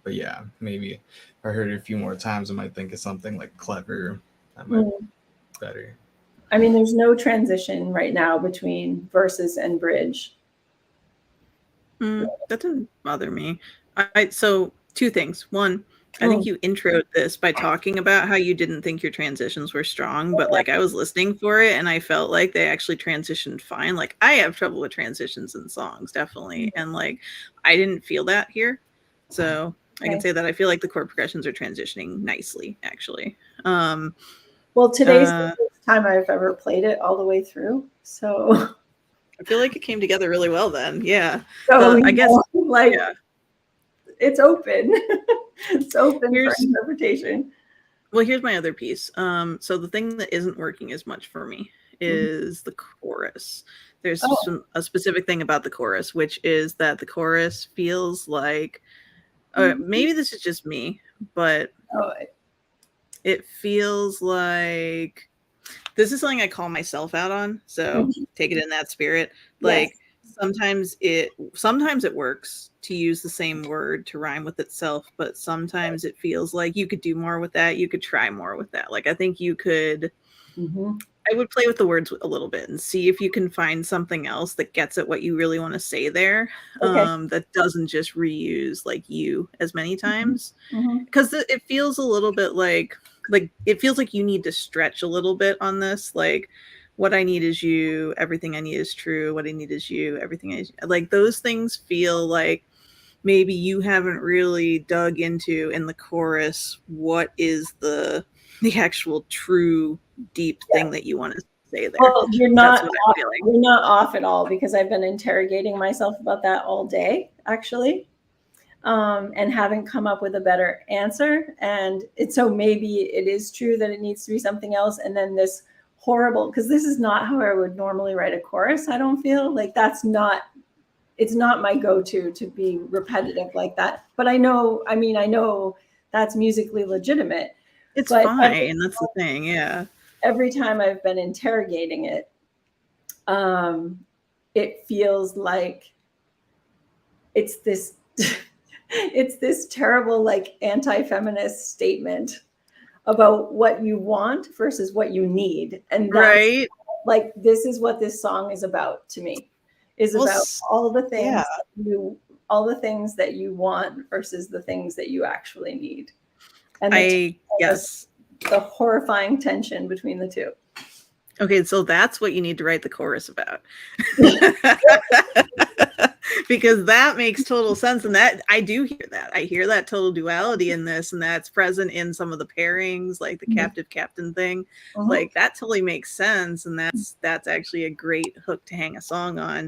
But yeah, maybe if I heard it a few more times I might think of something like clever that might be better. I mean, there's no transition right now between verses and bridge. That didn't bother me. So two things. One, I think Mm. you introed this by talking about how you didn't think your transitions were strong, but like I was listening for it and I felt like they actually transitioned fine. Like I have trouble with transitions in songs, definitely. And like I didn't feel that here. So I can Okay. say that I feel like the chord progressions are transitioning nicely, actually. Well, today's the Uh, first time I've ever played it all the way through. So, I feel like it came together really well then. Yeah. so I guess, like yeah. it's open. It's open for Here's interpretation. Well, here's my other piece. So the thing that isn't working as much for me Mhm. is the chorus. There's Oh, a specific thing about the chorus, which is that the chorus feels like maybe this is just me, but oh, it feels like this is something I call myself out on. So mhm. take it in that spirit. Yes. Like sometimes it works to use the same word to rhyme with itself, but sometimes it feels like you could do more with that. You could try more with that. Like I think you could Mm-hmm. I would play with the words a little bit and see if you can find something else that gets at what you really want to say there. Okay. That doesn't just reuse like you as many times, Mm-hmm. because it feels a little bit like it feels like you need to stretch a little bit on this. Like what I need is you, everything I need is true, what I need is you, everything I like those things feel like maybe you haven't really dug into in the chorus what is the actual true deep Yeah. thing that you want to say there. Well, That's what I'm feeling. you're not off at all because I've been interrogating myself about that all day, actually. and haven't come up with a better answer. And so maybe it is true that it needs to be something else. And then this horrible, because this is not how I would normally write a chorus. I don't feel like it's not my go-to to be repetitive like that. But I know that's musically legitimate. It's But fine. That's the thing. Yeah. every time I've been interrogating it, it feels like it's this it's this terrible like anti-feminist statement about what you want versus what you need. And that's Right. like, this is what this song is about to me, is Well, about all the things yeah. that you want versus the things that you actually need. And Yes. the horrifying tension between the two. Okay, so that's what you need to write the chorus about. Because that makes total sense. And that I do hear that. I hear that total duality in this, and that's present in some of the pairings, like the captive captain thing. Mhm. Like that totally makes sense. And that's actually a great hook to hang a song on.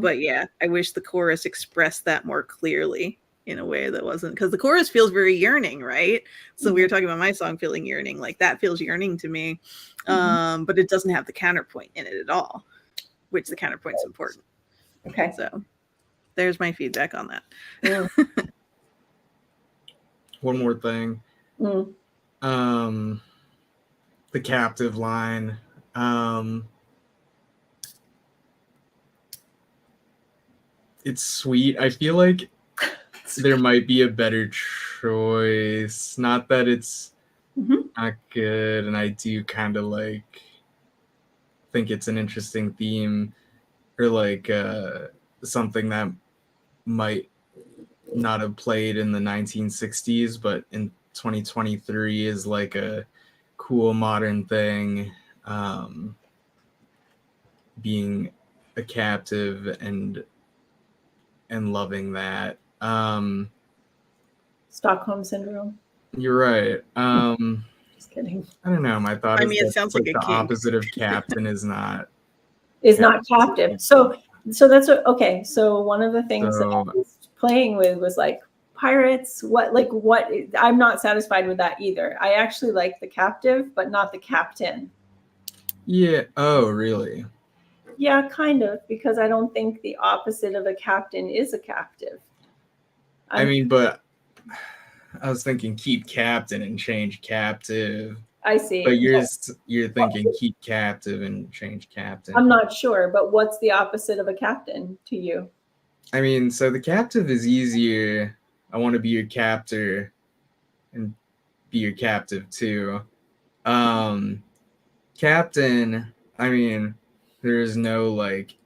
But yeah, I wish the chorus expressed that more clearly in a way that wasn't, because the chorus feels very yearning, right? So we were talking about my song feeling yearning, like that feels yearning to me. But it doesn't have the counterpoint in it at all, which the counterpoint's important. Okay. So there's my feedback on that. One more thing. The captive line. It's sweet. I feel like there might be a better choice. Not that it's not good, and I do kind of like think it's an interesting theme, or like something that might not have played in the 1960s, but in 2023 is like a cool modern thing, being a captive and loving that. Stockholm syndrome. You're right. Just kidding. I don't know. My thought I is mean, it that sounds like a the kink. opposite of captain is not captive. So that's okay. So one of the things that I was playing with was like pirates. What I'm not satisfied with that either. I actually like the captive, but not the captain. Yeah. Oh, really? Yeah, kind of, because I don't think the opposite of a captain is a captive. I mean, but I was thinking keep captain and change captive. I see. But you're thinking keep captive and change captain. I'm not sure, but what's the opposite of a captain to you? I mean, so the captive is easier. I want to be your captor and be your captive too. Captain, I mean, there is no like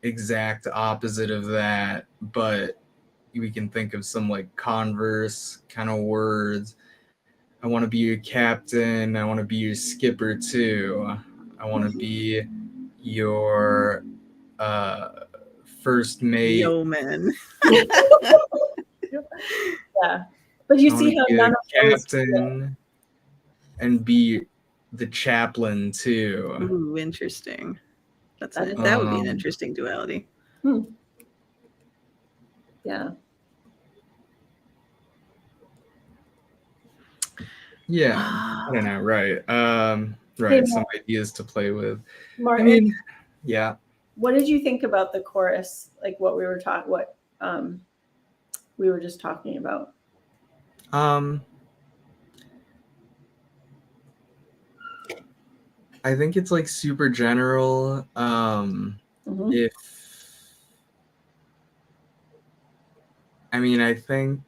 exact opposite of that, but we can think of some like converse kind of words. I want to be your captain. I want to be your skipper too. I want to be your first mate. Yeoman. Yeah, but you see how none of those captain and be the chaplain too. Ooh, interesting. That would be an interesting duality. Yeah. Yeah, I don't know. Right. Right. Some ideas to play with. Martin, I mean, yeah. What did you think about the chorus? Like what we were just talking about. I think it's like super general. If I think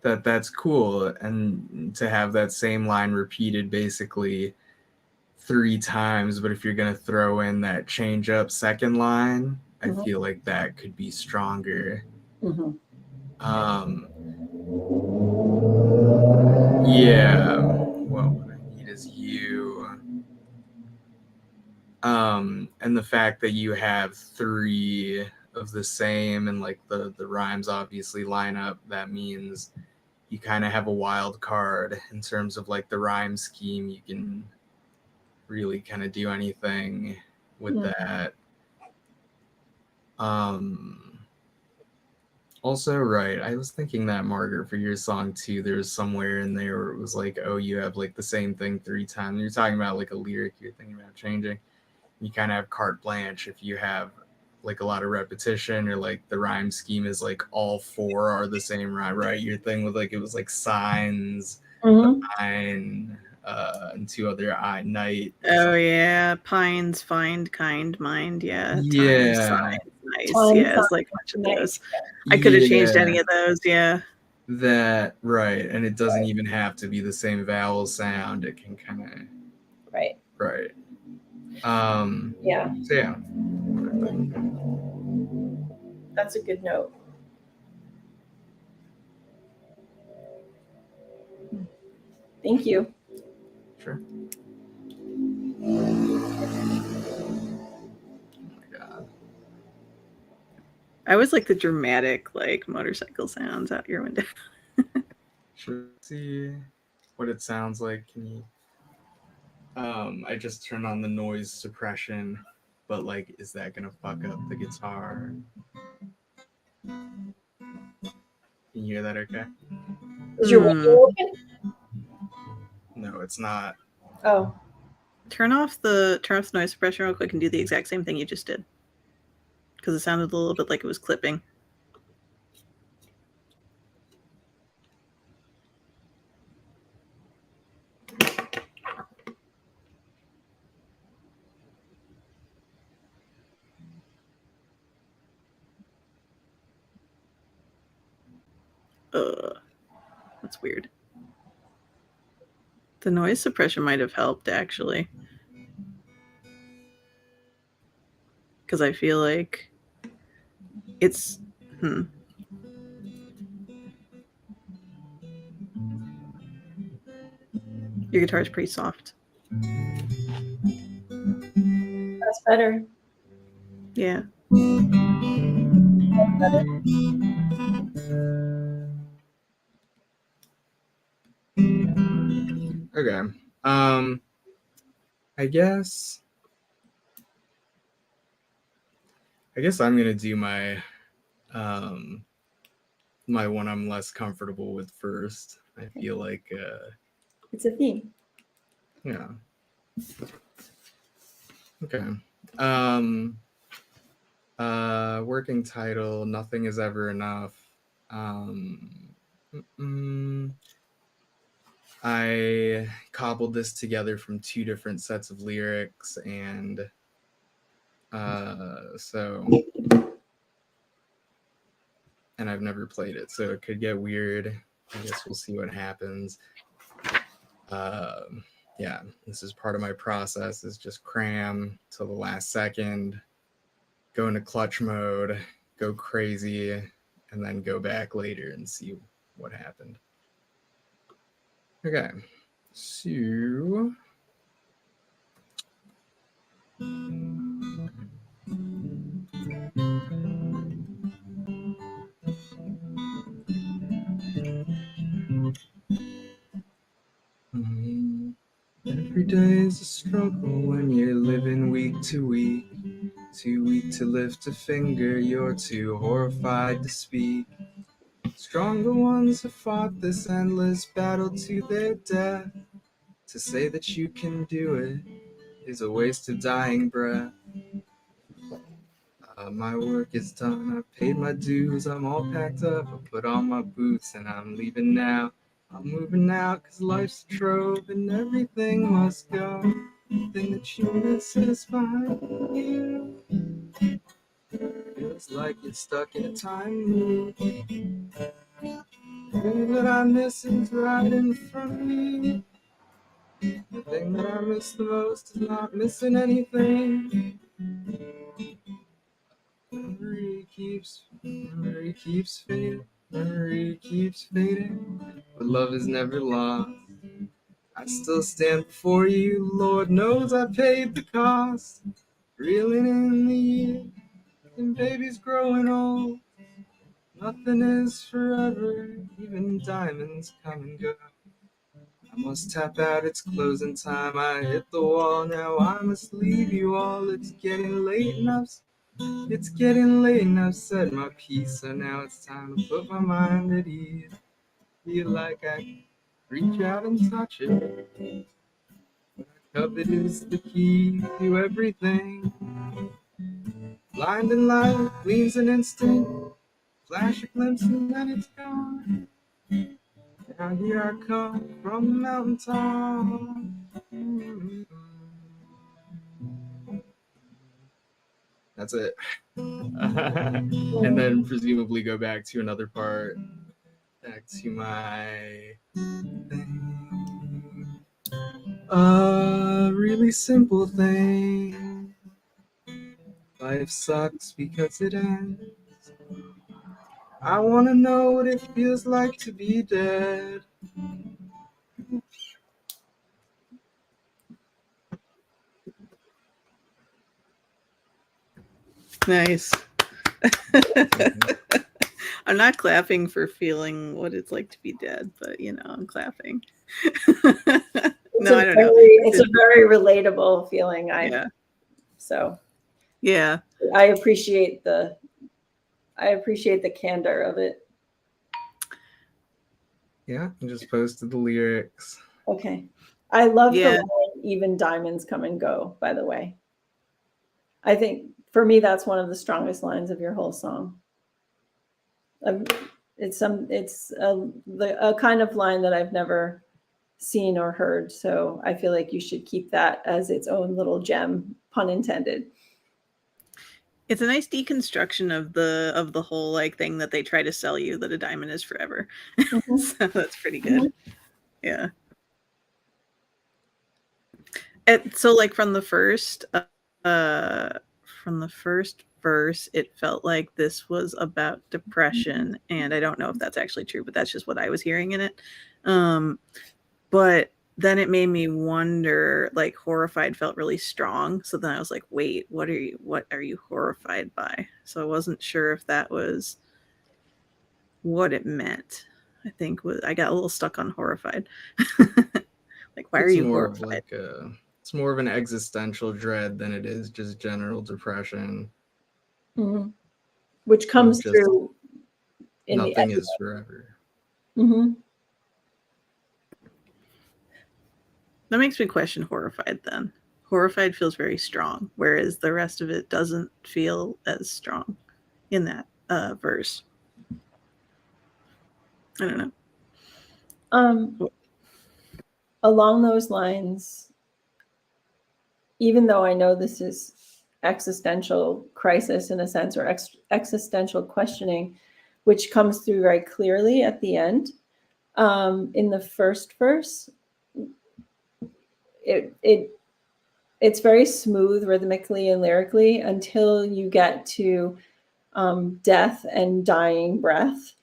that's cool, and to have that same line repeated basically 3 times, but if you're gonna throw in that change up second line, I feel like that could be stronger. Yeah, what would I need is you. And the fact that you have 3 of the same, and like the rhymes obviously line up, that means you kind of have a wild card in terms of like the rhyme scheme. You can really kind of do anything with that. Also, right, I was thinking that, Margaret, for your song too, there's somewhere in there where it was like, oh, you have like the same thing 3 times. You're talking about like a lyric you're thinking about changing. You kind of have carte blanche if you have like a lot of repetition, or like the rhyme scheme is like all 4 are the same rhyme, right? Your thing with like, it was like signs, Mhm. nine, and 2 other night. Oh yeah, pines, find, kind, mind. Yeah, times, Yeah, signs, nice. Time, Yeah, it's sign, like a bunch of nice. those. I could have changed yeah, any of those. Yeah. that right, and it doesn't even have to be the same vowel sound. It can kind of Right. right. Yeah, So yeah, that's a good note. Thank you. sure. Oh my god. I always like the dramatic, like motorcycle sounds out your window. Should we see what it sounds like? Can you? I just turned on the noise suppression, but like, is that gonna fuck up the guitar? Can you hear that? Okay. Is your window open? No, it's not. Oh, Turn off the noise suppression real quick and do the exact same thing you just did, because it sounded a little bit like it was clipping. That's weird. The noise suppression might have helped, actually. Because I feel like it's... Your guitar is pretty soft. that's better. Yeah. Okay. I guess I'm gonna do my my one I'm less comfortable with first. I feel like It's a theme. yeah. Okay. Working title, Nothing Is Ever Enough. I cobbled this together from 2 different sets of lyrics, and so, and I've never played it, so it could get weird. I guess we'll see what happens. Yeah, this is part of my process, is just cram till the last second, go into clutch mode, go crazy, and then go back later and see what happened. Okay, so every day is a struggle when you're living week to week. Too weak to lift a finger, you're too horrified to speak. Stronger ones have fought this endless battle to their death. To say that you can do it is a waste of dying breath. My work is done, I've paid my dues, I'm all packed up, I put on my boots and I'm leaving now. I'm moving out cause life's a trove and everything must go. Everything that you miss is behind you. Feels like you're stuck in a time loop. The thing that I miss is right in front of me. The thing that I miss the most is not missing anything. Memory keeps fading. Memory keeps fading. But love is never lost. I still stand before you. Lord knows I paid the cost. Reeling in the year, and baby's growing old. Nothing is forever, even diamonds come and go. I must tap out, it's closing time. I hit the wall, now I must leave you all. It's getting late and I've It's getting late and I've said my piece, so now it's time to put my mind at ease. Feel like I reach out and touch it. What I covet is the key to everything. Blind and light gleams an instant, flash a glimpse and then it's gone. Now here I come from the mountaintop. That's it. And then presumably go back to another part. Back to my thing. A really simple thing. Life sucks because it ends. I want to know what it feels like to be dead. Nice. I'm not clapping for feeling what it's like to be dead, but I'm clapping. No, I don't know. It's a very relatable feeling. So yeah. I appreciate the candor of it. Yeah, I just posted the lyrics. Okay. I love the line, even diamonds come and go, by the way. I think for me that's one of the strongest lines of your whole song. It's a kind of line that I've never seen or heard, so I feel like you should keep that as its own little gem, pun intended. It's a nice deconstruction of the whole like thing that they try to sell you, that a diamond is forever. Mm-hmm. So that's pretty good. Mm-hmm. Yeah. So like from the first verse, it felt like this was about depression, and I don't know if that's actually true, but that's just what I was hearing in it. But then it made me wonder, like horrified felt really strong. So then I was like, wait, what are you horrified by? So I wasn't sure if that was what it meant. I think I got a little stuck on horrified. Like, why are you horrified? It's more of an existential dread than it is just general depression. Mm-hmm. Which comes through in nothing is forever. Mm-hmm. That makes me question horrified then. Horrified feels very strong, whereas the rest of it doesn't feel as strong in that verse. I don't know. Along those lines, even though I know this is existential crisis in a sense, or existential questioning, which comes through very clearly at the end, in the first verse, it's very smooth rhythmically and lyrically until you get to death and dying breath.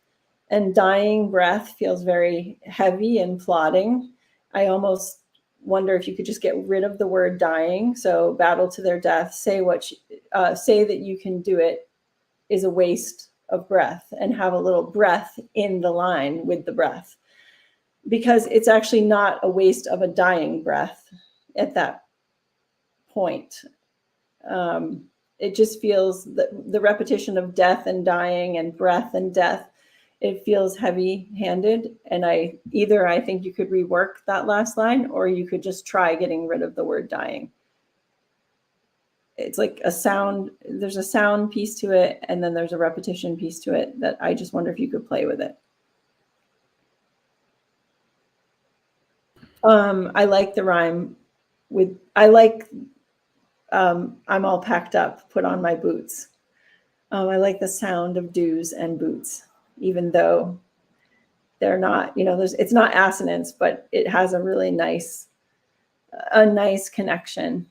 And dying breath feels very heavy and plodding. I almost wonder if you could just get rid of the word dying. So battle to their death, say that you can do it is a waste of breath, and have a little breath in the line with the breath. Because it's actually not a waste of a dying breath at that point. It just feels the repetition of death and dying and breath and death, it feels heavy-handed. And I think you could rework that last line, or you could just try getting rid of the word dying. It's like there's a sound piece to it, and then there's a repetition piece to it that I just wonder if you could play with it. I like the rhyme with, I'm all packed up, put on my boots. I like the sound of do's and boots, even though they're not, it's not assonance, but it has a really nice connection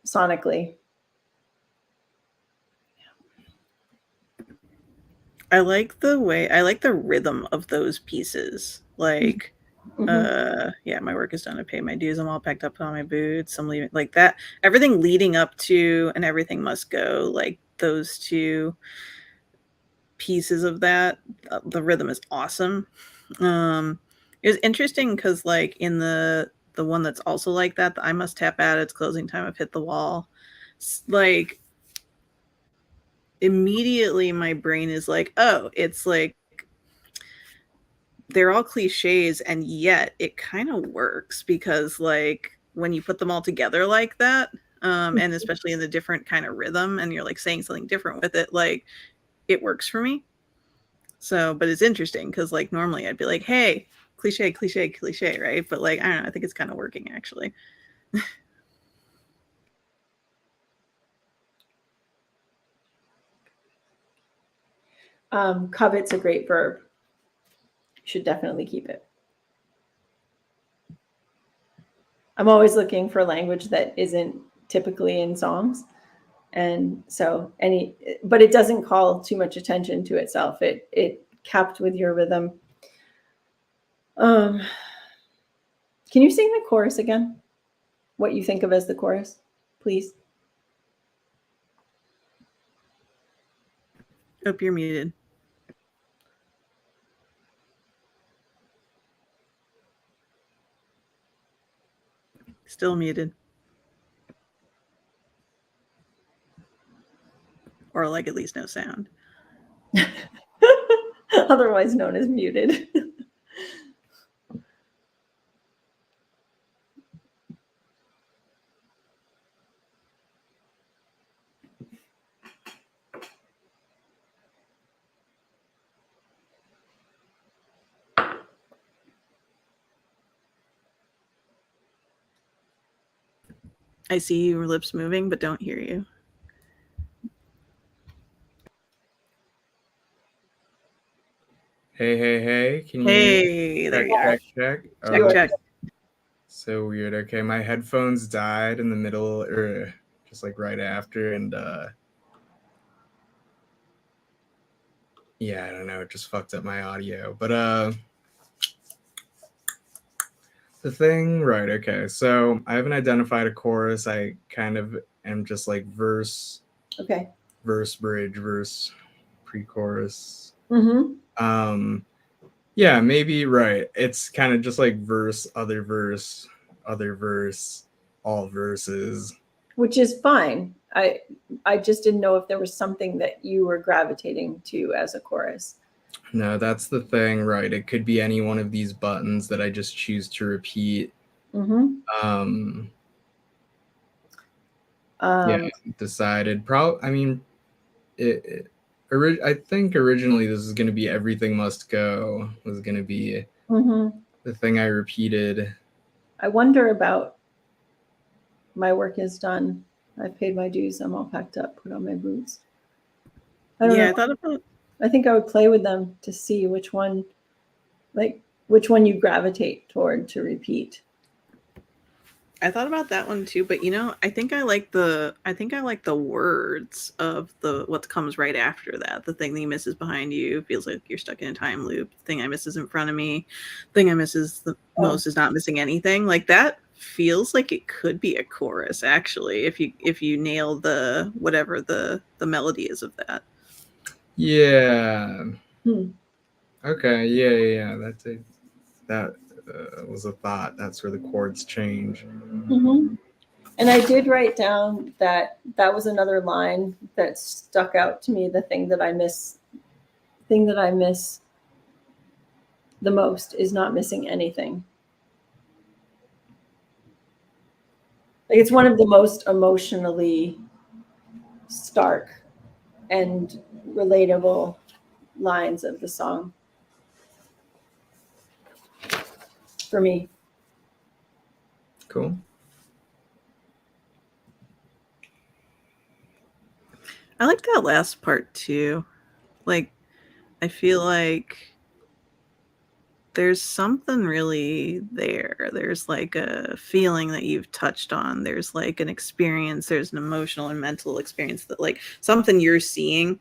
sonically. I like the rhythm of those pieces. Like, mm-hmm. My work is done to pay my dues. I'm all packed up on my boots. I'm leaving, like that. Everything leading up to and everything must go. Like those two pieces of that, the rhythm is awesome. It was interesting because like in the one that's also like that, the I must tap out, it's closing time, I've hit the wall. Like immediately my brain is like, oh, it's like they're all cliches, and yet it kind of works because like when you put them all together like that, and especially in the different kind of rhythm, and you're like saying something different with it, like it works for me. So, but it's interesting because like normally I'd be like, hey, cliche, cliche, cliche, right? But like I don't know, I think it's kind of working actually. Covet's a great verb. You should definitely keep it. I'm always looking for language that isn't typically in songs. And so but it doesn't call too much attention to itself. It capped with your rhythm. Can you sing the chorus again? What you think of as the chorus, please? Oh, you're muted. Still muted. Or like at least no sound. Otherwise known as muted. I see your lips moving, but don't hear you. Hey, can you Hey, there check, you are. check? Check, check. So weird. Okay, my headphones died in the middle, or just like right after, and yeah, I don't know, it just fucked up my audio. But the thing, right? Okay, so I haven't identified a chorus. I kind of am just like verse, Okay. verse, bridge, verse, pre-chorus. Mm-hmm. Yeah, maybe right. It's kind of just like verse, other verse, all verses. Which is fine. I just didn't know if there was something that you were gravitating to as a chorus. No, that's the thing, right? It could be any one of these buttons that I just choose to repeat. Mm-hmm. Yeah, decided. I mean, I think originally this is going to be Everything Must Go was going to be the thing I repeated. I wonder about my work is done. I've paid my dues. I'm all packed up. Put on my boots. I don't know. I think I would play with them to see which one you gravitate toward to repeat. I thought about that one too, but you know, I think I like the words of the what comes right after that. The thing that you miss is behind you. Feels like you're stuck in a time loop. The thing I miss is in front of me. The thing I miss is the most is not missing anything. Like that feels like it could be a chorus actually if you nail the whatever the melody is of that. Yeah. Okay. Yeah. That's it. That was a thought. That's where the chords change. Mm-hmm. And I did write down that was another line that stuck out to me. The thing that I miss the most is not missing anything. Like it's one of the most emotionally stark and relatable lines of the song for me. Cool. I like that last part too. Like, I feel like there's something really there. There's like a feeling that you've touched on. There's like an experience. There's an emotional and mental experience that like something you're seeing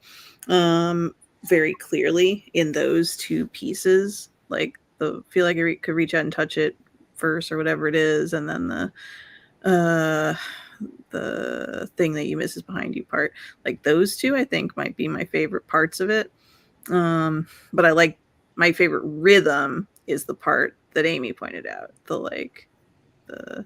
very clearly in those two pieces. Like the feel like I could reach out and touch it first or whatever it is. And then the thing that you miss is behind you part. Like those two, I think might be my favorite parts of it. But I like my favorite rhythm is the part that Amy pointed out. The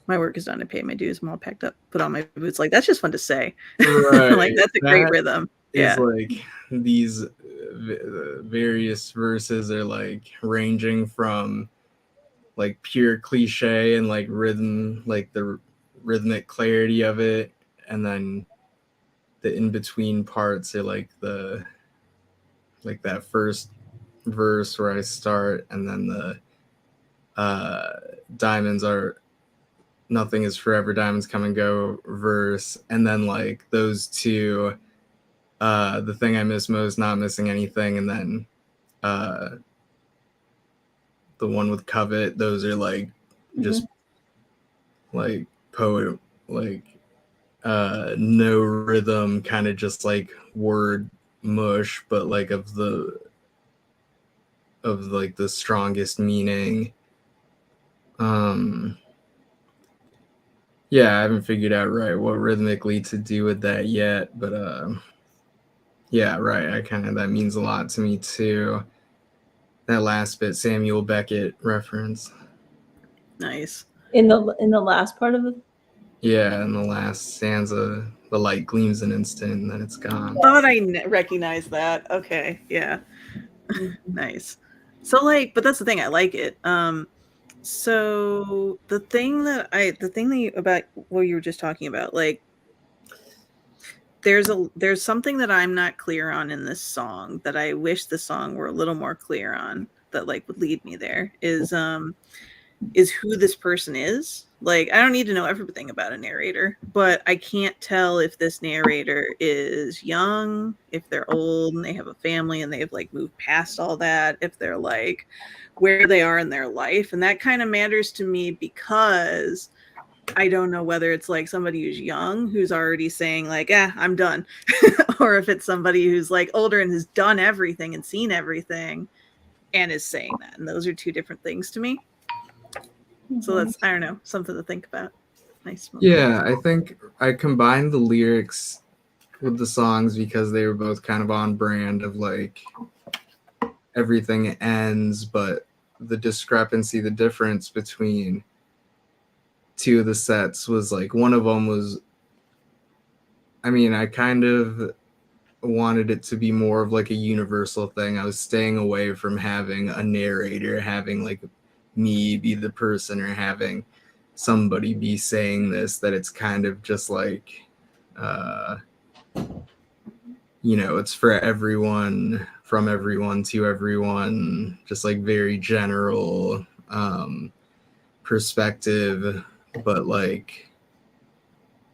my work is done. I pay my dues. I'm all packed up. Put on my boots. Like that's just fun to say. Right. Like that's a great That rhythm. is Yeah. like these various verses are like ranging from like pure cliche and like rhythm, like the rhythmic clarity of it, and then the in between parts are like that first verse where I start, and then the diamonds are nothing is forever, diamonds come and go verse, and then like those two, the thing I miss most, not missing anything, and then the one with covet, those are like just like poet, like no rhythm, kind of just like word mush, but like of like the strongest meaning. Yeah, I haven't figured out right what rhythmically to do with that yet, but yeah, right. That means a lot to me too. That last bit, Samuel Beckett reference. Nice. In the last part of the Yeah, in the last stanza, the light gleams an instant, and then it's gone. Thought I recognized that. Okay. Yeah. Nice. So like, but that's the thing. I like it. So the thing that about what you were just talking about, like, there's something that I'm not clear on in this song that I wish the song were a little more clear on, that like would lead me there, is who this person is. Like, I don't need to know everything about a narrator, but I can't tell if this narrator is young, if they're old and they have a family and they've like moved past all that, if they're like where they are in their life. And that kind of matters to me because I don't know whether it's like somebody who's young who's already saying like, I'm done. Or if it's somebody who's like older and has done everything and seen everything and is saying that. And those are two different things to me. So that's, I don't know, something to think about. Nice moment. Yeah, I think I combined the lyrics with the songs because they were both kind of on brand of like everything ends, but the discrepancy, the difference between two of the sets was like one of them was, I mean, I kind of wanted it to be more of like a universal thing. I was staying away from having a narrator, having like me be the person, or having somebody be saying this, that it's kind of just like it's for everyone, from everyone to everyone, just like very general perspective, but like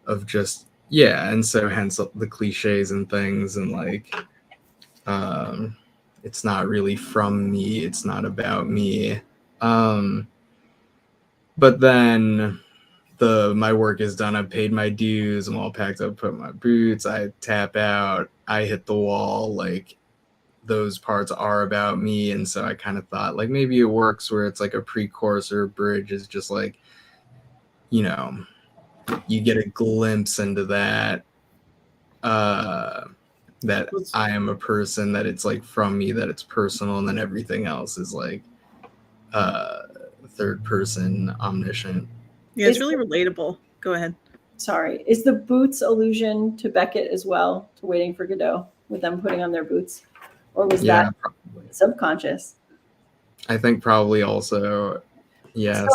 of just, yeah. And so hence the cliches and things, and like it's not really from me, it's not about me. But then my work is done, I've paid my dues, I'm all packed up, put my boots, I tap out, I hit the wall, like those parts are about me. And so I kind of thought like maybe it works where it's like a pre-chorus or a bridge is just like, you get a glimpse into that that I am a person, that it's like from me, that it's personal, and then everything else is like third person, omniscient. Yeah, it's really relatable. Go ahead. Sorry. Is the boots allusion to Beckett as well, to Waiting for Godot, with them putting on their boots? Or was that probably subconscious? I think probably also, yes.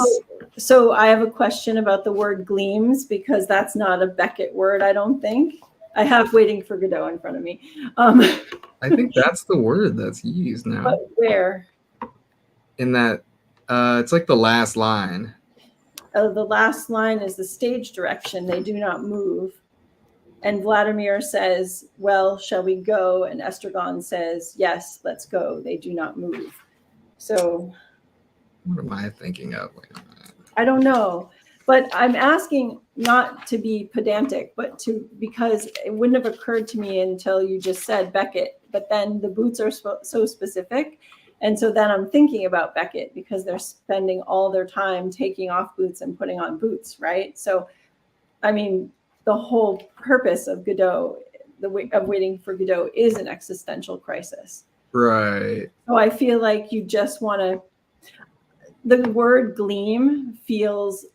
So I have a question about the word gleams, because that's not a Beckett word, I don't think. I have Waiting for Godot in front of me. I think that's the word that's used now. But where? In that, it's like the last line. The last line is the stage direction. They do not move. And Vladimir says, well, shall we go? And Estragon says, yes, let's go. They do not move. So what am I thinking of? I don't know. But I'm asking not to be pedantic, but because it wouldn't have occurred to me until you just said Beckett. But then the boots are so specific. And so then I'm thinking about Beckett, because they're spending all their time taking off boots and putting on boots, right? So, I mean, the whole purpose of Godot, of Waiting for Godot, is an existential crisis. Right. So I feel like you just want to, the word gleam feels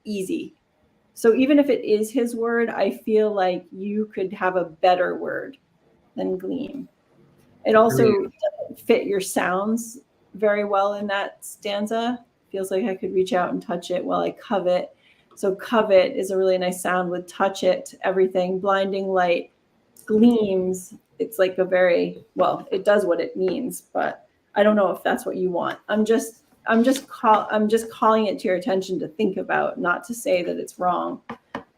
easy. So even if it is his word, I feel like you could have a better word than gleam. It also doesn't fit your sounds very well in that stanza. Feels like I could reach out and touch it while I covet. So covet is a really nice sound with touch it, everything, blinding light, gleams. It's like a very, well, it does what it means, but I don't know if that's what you want. I'm just calling it to your attention to think about, not to say that it's wrong,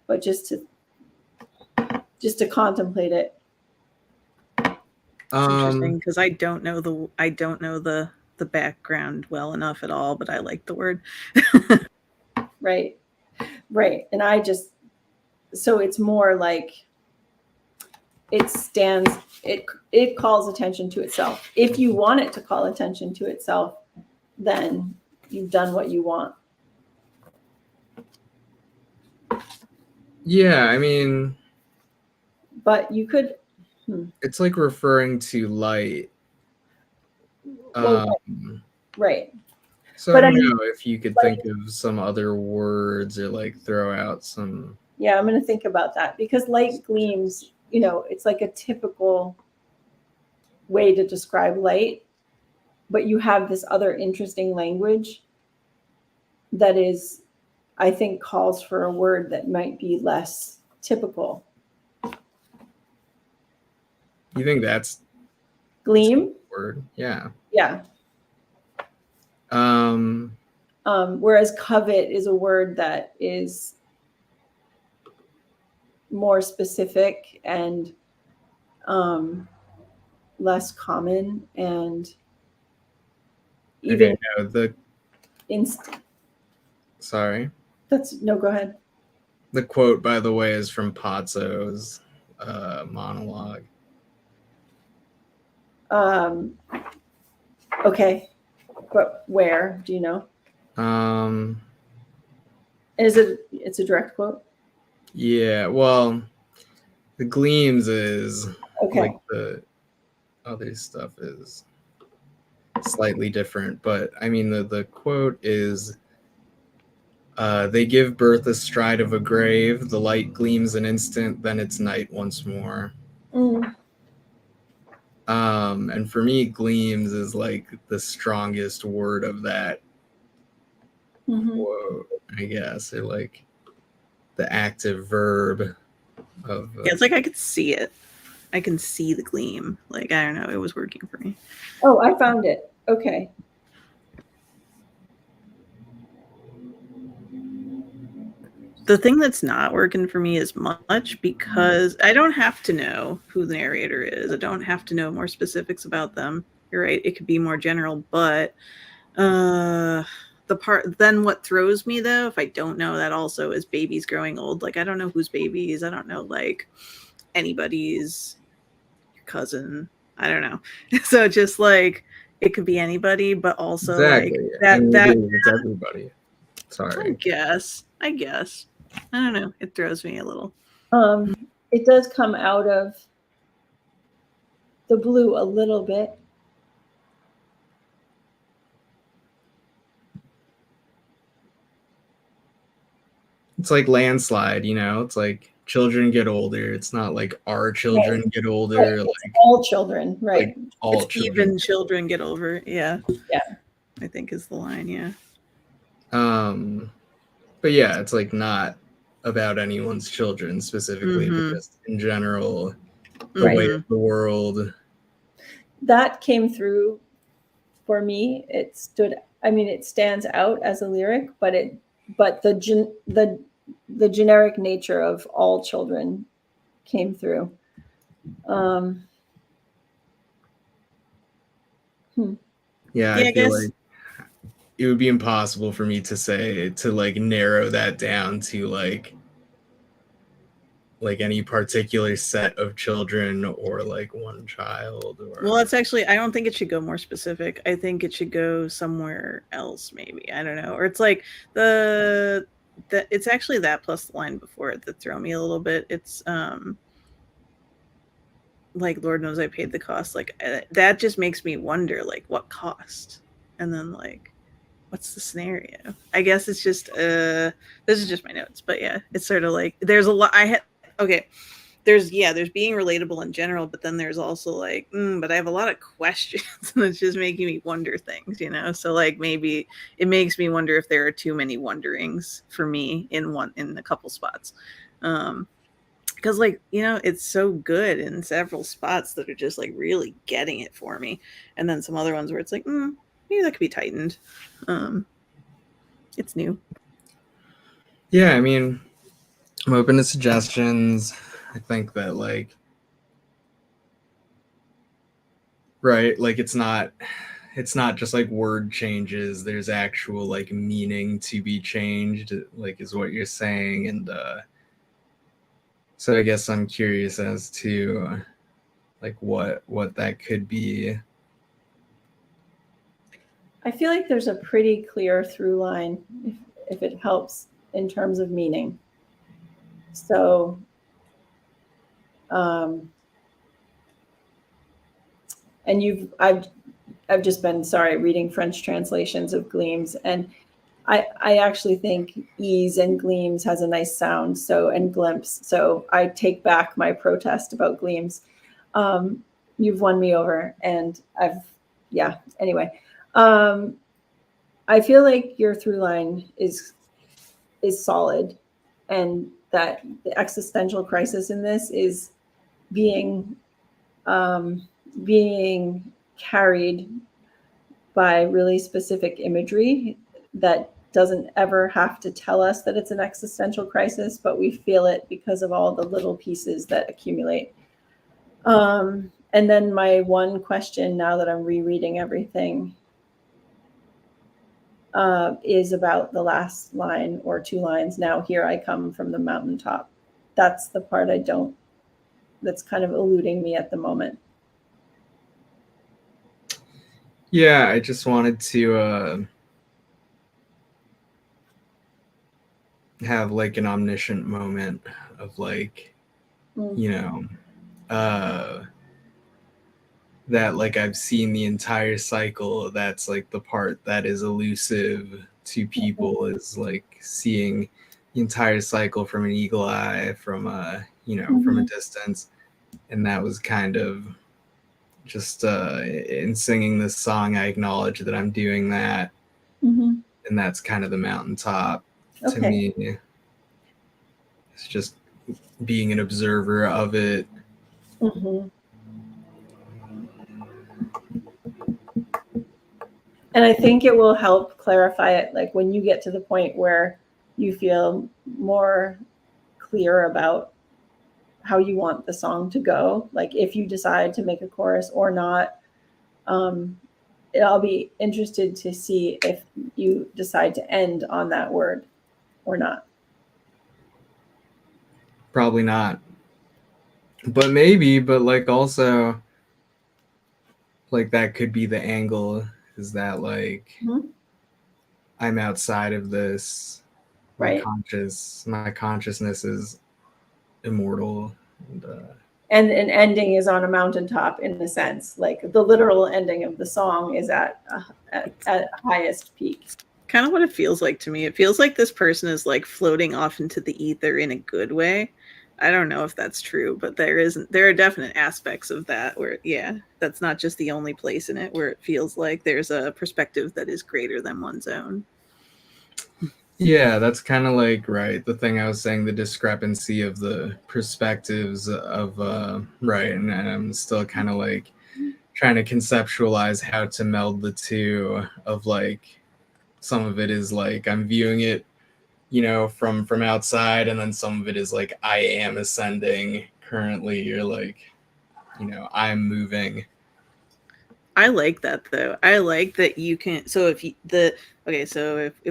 but just to contemplate it. It's interesting because I don't know the background well enough at all, but I like the word. Right. And so it's more like it calls attention to itself. If you want it to call attention to itself, then you've done what you want. Yeah, I mean, but you could. It's like referring to light. Right. So but I don't know if you could think of some other words or like throw out some. Yeah, I'm going to think about that because light gleams, it's like a typical way to describe light, but you have this other interesting language that is, I think, calls for a word that might be less typical. You think that's gleam? Word, yeah. Yeah. Whereas covet is a word that is more specific and less common, and even sorry. Go ahead. The quote, by the way, is from Pozzo's monologue. Okay, but where do you know? It's a direct quote? Yeah, well, the gleams is okay. Like the other stuff is slightly different, but I mean the quote is they give birth astride of a grave, the light gleams an instant, then it's night once more. And for me, gleams is like the strongest word of that quote, I guess, or like the active verb of it's like I could see it. I can see the gleam. Like, I don't know, it was working for me. Oh, I found it. Okay. The thing that's not working for me as much because I don't have to know who the narrator is. I don't have to know more specifics about them. You're right. It could be more general, but then what throws me though, if I don't know that also, is babies growing old. Like, I don't know whose babies. I don't know like anybody's cousin. I don't know. So just like it could be anybody, but also exactly. like that it's everybody. Sorry. I guess. I don't know. It throws me a little. It does come out of the blue a little bit. It's like landslide, it's like children get older. It's not like our children get older. Right. Like all children, right? Like all it's children. Even children get over. Yeah. Yeah. I think is the line. Yeah. But yeah, it's like not about anyone's children specifically, but just in general, the way of the world. That came through for me. It stands out as a lyric, but the generic nature of all children came through. Yeah, I feel like it would be impossible for me to like narrow that down to like any particular set of children or like one child. Well, it's actually, I don't think it should go more specific. I think it should go somewhere else, maybe. I don't know. Or it's like it's actually that plus the line before it that throw me a little bit. It's like, Lord knows I paid the cost. Like that just makes me wonder, like, what cost? And then like, what's the scenario? I guess it's just this is just my notes, but yeah, it's sort of like there's a lot. There's being relatable in general, but then there's also like, but I have a lot of questions, and it's just making me wonder things, you know. So like maybe it makes me wonder if there are too many wonderings for me in a couple spots, because like, you know, it's so good in several spots that are just like really getting it for me, and then some other ones where it's like, maybe that could be tightened. It's new. Yeah, I mean, I'm open to suggestions. I think that like, right, like it's not just like word changes. There's actual like meaning to be changed, like is what you're saying. And so I guess I'm curious as to like what that could be. I feel like there's a pretty clear through line, if it helps, in terms of meaning. So, and I've just been, reading French translations of Gleams, and I actually think ease and Gleams has a nice sound. So, and glimpse. So I take back my protest about Gleams. You've won me over, and anyway. I feel like your through line is solid, and that the existential crisis in this is being carried by really specific imagery that doesn't ever have to tell us that it's an existential crisis, but we feel it because of all the little pieces that accumulate. And then my one question, now that I'm rereading everything, is about the last line or two lines. Now here I come from the mountaintop. That's the part that's kind of eluding me at the moment. Yeah, I just wanted to have like an omniscient moment of like, you know, that like I've seen the entire cycle. That's like the part that is elusive to people, is like seeing the entire cycle from an eagle eye, from from a distance. And that was kind of just in singing this song, I acknowledge that I'm doing that. And that's kind of the mountaintop to me. It's just being an observer of it. And I think it will help clarify it, like when you get to the point where you feel more clear about how you want the song to go, like if you decide to make a chorus or not. I'll be interested to see if you decide to end on that word or not. Probably not. But maybe, but like also like that could be the angle, is that like I'm outside of this. Right. My consciousness is immortal. And an ending is on a mountaintop, in a sense, like the literal ending of the song is at highest peak. Kind of what it feels like to me. It feels like this person is like floating off into the ether in a good way. I don't know if that's true, but there are definite aspects of that where, that's not just the only place in it where it feels like there's a perspective that is greater than one's own. Yeah, that's kind of like, right, the thing I was saying, the discrepancy of the perspectives of, right, and I'm still kind of like trying to conceptualize how to meld the two, of like, some of it is like I'm viewing it, from outside, and then some of it is like I am ascending currently, or like, I'm moving. I like that though. I like that you can. So if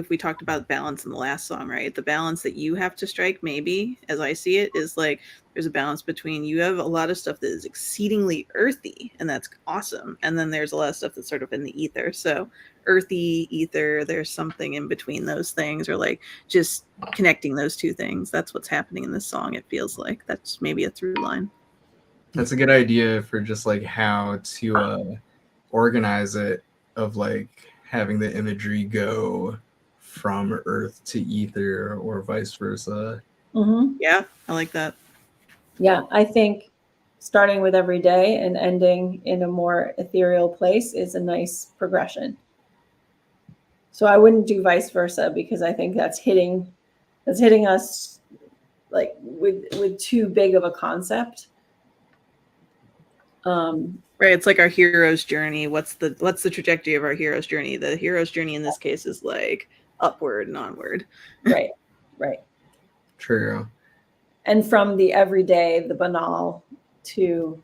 we talked about balance in the last song, right? The balance that you have to strike, maybe as I see it, is like there's a balance between, you have a lot of stuff that is exceedingly earthy, and that's awesome, and then there's a lot of stuff that's sort of in the ether. So earthy, ether, there's something in between those things, or like just connecting those two things. That's what's happening in this song. It feels like that's maybe a through line. That's a good idea for just like how to organize it, of like having the imagery go from earth to ether or vice versa. Mm-hmm. Yeah, I like that. Yeah, I think starting with every day and ending in a more ethereal place is a nice progression. So I wouldn't do vice versa because I think that's hitting us like with too big of a concept. Right, it's like our hero's journey. What's the trajectory of our hero's journey? The hero's journey in this case is like upward and onward. Right, right. True. And from the everyday, the banal, to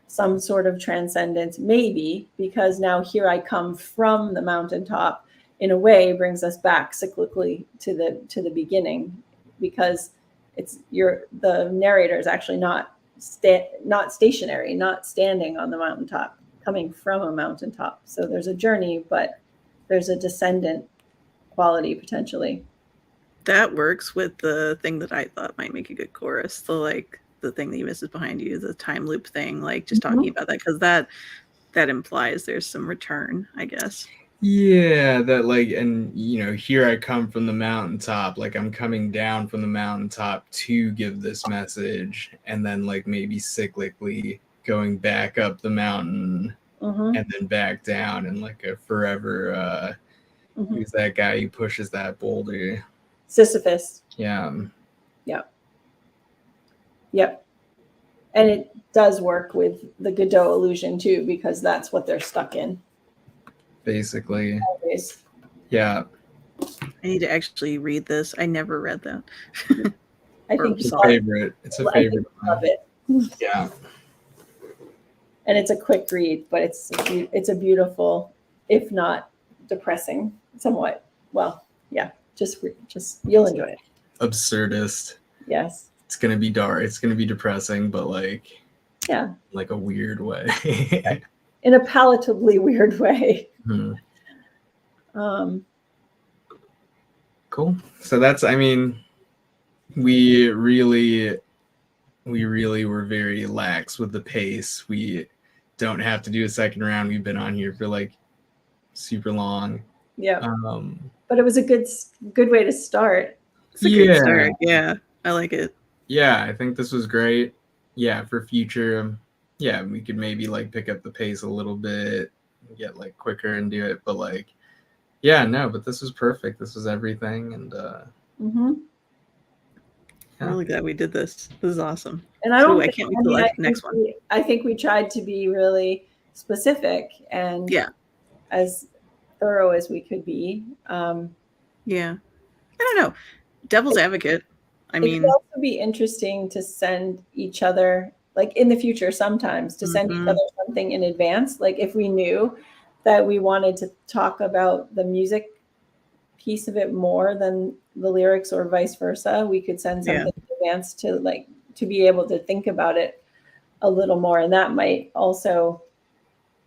some sort of transcendence, maybe, because now here I come from the mountaintop, in a way brings us back cyclically to the beginning, because the narrator is actually not stationary, not standing on the mountaintop, coming from a mountaintop. So there's a journey, but there's a descendant quality potentially. That works with the thing that I thought might make a good chorus. The thing that you miss is behind you, the time loop thing, like just talking about that, because that implies there's some return, I guess. Yeah, that like, and here I come from the mountaintop, like I'm coming down from the mountaintop to give this message, and then like maybe cyclically going back up the mountain and then back down, and like a forever who's that guy who pushes that boulder? Sisyphus. Yeah. Yep. And it does work with the Godot illusion too, because that's what they're stuck in. Basically. Always. Yeah. I need to actually read this. I never read that. I think it's a favorite. It's a favorite. I love it. Yeah. And it's a quick read, but it's a beautiful, if not depressing, somewhat. Well, yeah, just you'll enjoy it. Absurdist. Yes. It's gonna be dark. It's gonna be depressing, but like, yeah, like a weird way. In a palatably weird way. Cool. So that's, I mean, we really were very lax with the pace. We don't have to do a second round. We've been on here for like super long. Yeah. But it was a good way to start. It's a good start. Yeah, I like it. Yeah, I think this was great. Yeah, for future, yeah, we could maybe like pick up the pace a little bit, get like quicker and do it. But like, yeah, no, but this was perfect. This was everything, and I'm really glad we did this. This is awesome. And I don't. I can't wait till the next one. I think we tried to be really specific and as thorough as we could be. Yeah, I don't know. Devil's advocate. I mean, it could also be interesting to send each other, like in the future, sometimes to send each other something in advance. Like if we knew that we wanted to talk about the music piece of it more than the lyrics or vice versa, we could send something in advance to be able to think about it a little more. And that might also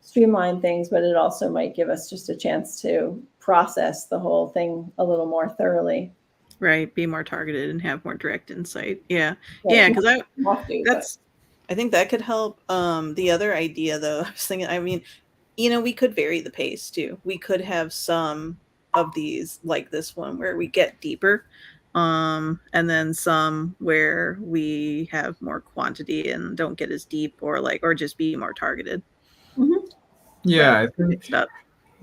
streamline things, but it also might give us just a chance to process the whole thing a little more thoroughly. Right, be more targeted and have more direct insight. Yeah, because I think that could help. The other idea, though, I was thinking, I mean, we could vary the pace too. We could have some of these, like this one, where we get deeper, and then some where we have more quantity and don't get as deep, or just be more targeted. Yeah, I think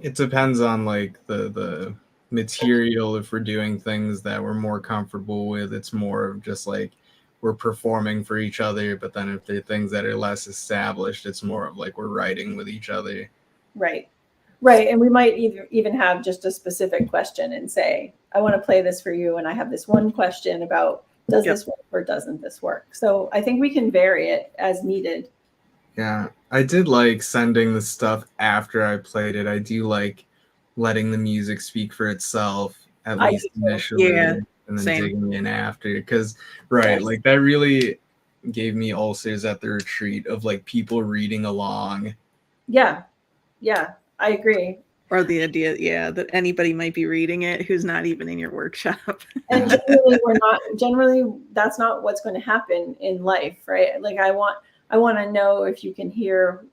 it depends on like the material. If we're doing things that we're more comfortable with, it's more of just like we're performing for each other. But then if they're things that are less established, it's more of like we're writing with each other. Right. And we might even have just a specific question and say, I want to play this for you, and I have this one question about, does this work or doesn't this work? So I think we can vary it as needed. Yeah, I did like sending the stuff after I played it. I do like letting the music speak for itself, at least initially, and then digging in after. Because, like that really gave me ulcers at the retreat of like people reading along. Yeah, I agree. Or the idea, that anybody might be reading it who's not even in your workshop. And generally that's not what's going to happen in life, right? Like I want to know if you can hear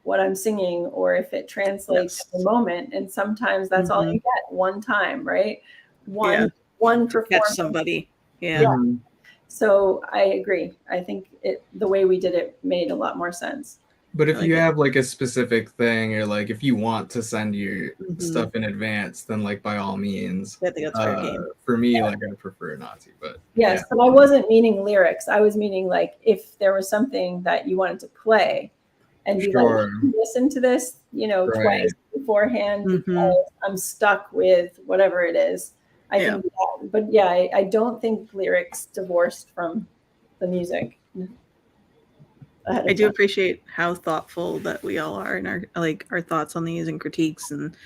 what I'm singing or if it translates Yes. in the moment. And sometimes that's all you get one time, right? Yeah. One To catch performance. somebody. Yeah. Yeah. Mhm. So I agree. I think the way we did it made a lot more sense. But I if like you it. have like a specific thing, or like if you want to send your Mhm. stuff in advance, then like by all means. I think that's fair game. For me, like I prefer not to, but Yes, but I wasn't meaning lyrics. I was meaning like if there was something that you wanted to play and be like, Sure. listen to this, Right. twice beforehand Mhm. because I'm stuck with whatever it is. I Yeah. think, but yeah, I don't think lyrics divorced from the music. I do appreciate how thoughtful that we all are in our thoughts on these and critiques and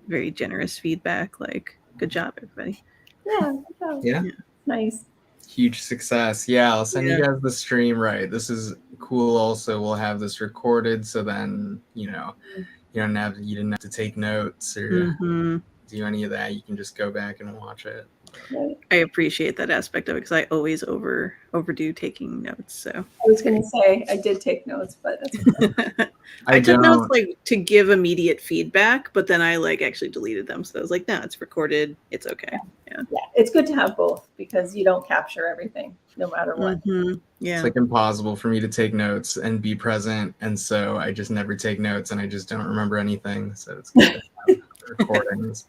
very generous feedback. Like, good job, everybody. Yeah, good job. Yeah. Nice. Huge success. Yeah, I'll send you Yeah. guys the stream. Right. This is cool. Also, we'll have this recorded, so then you didn't have to take notes or Hmm. do any of that. You can just go back and watch it. Right. I appreciate that aspect of it because I always overdo taking notes. So I was going to say I did take notes, but that's okay. I took notes don't. like to give immediate feedback, but then I like actually deleted them. So I was like, no, it's recorded. It's okay. Yeah. Yeah, it's good to have both because you don't capture everything no matter what. Mhm. Yeah. It's like impossible for me to take notes and be present, and so I just never take notes, and I just don't remember anything. So it's good to have the recordings.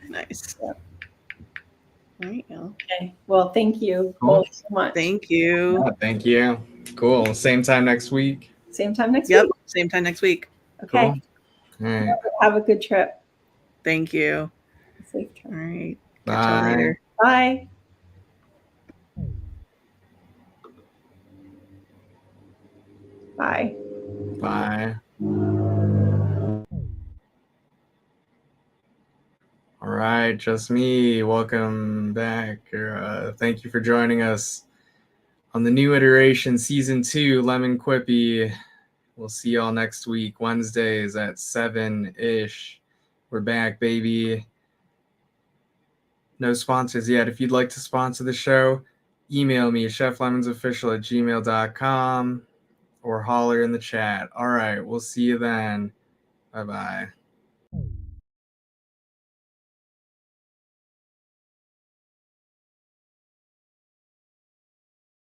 Nice. Yeah. There you go. Okay. Well, thank you Cool. both so much. Thank you. Yeah, thank you. Cool. Same time next week. Same time next Yep. week. Same time next week. Okay. Cool. All right. Have a good trip. Thank you. Safe trip. All right. Catch y'all Bye. later. Bye. Bye. Bye. All right, just me. Welcome back. Thank you for joining us on the new iteration, season 2, Lemon Quippy. We'll see y'all next week, Wednesdays at 7-ish. We're back, baby. No sponsors yet. If you'd like to sponsor the show, email me, cheflemonsofficial@gmail.com, or holler in the chat. All right, we'll see you then. Bye-bye.